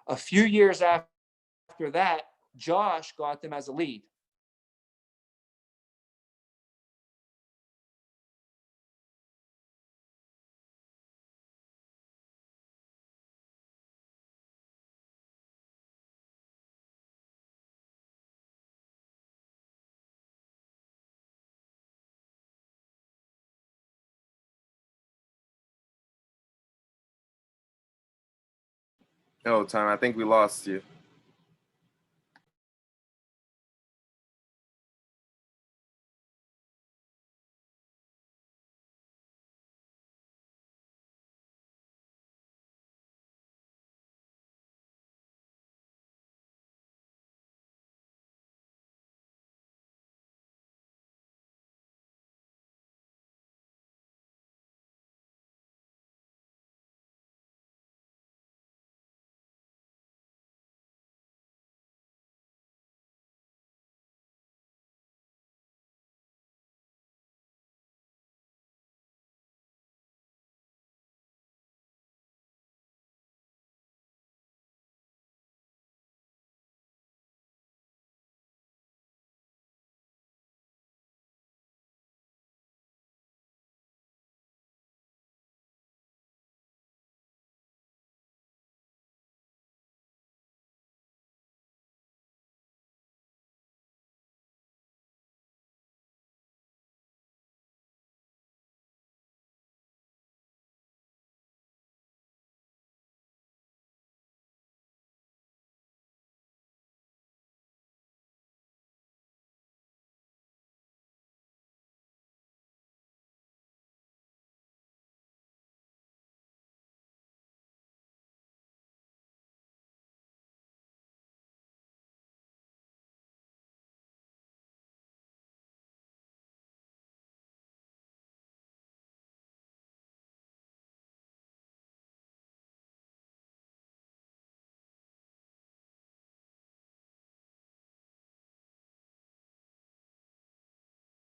A few years after that, Josh got them as a lead. Oh, time. I think we lost you.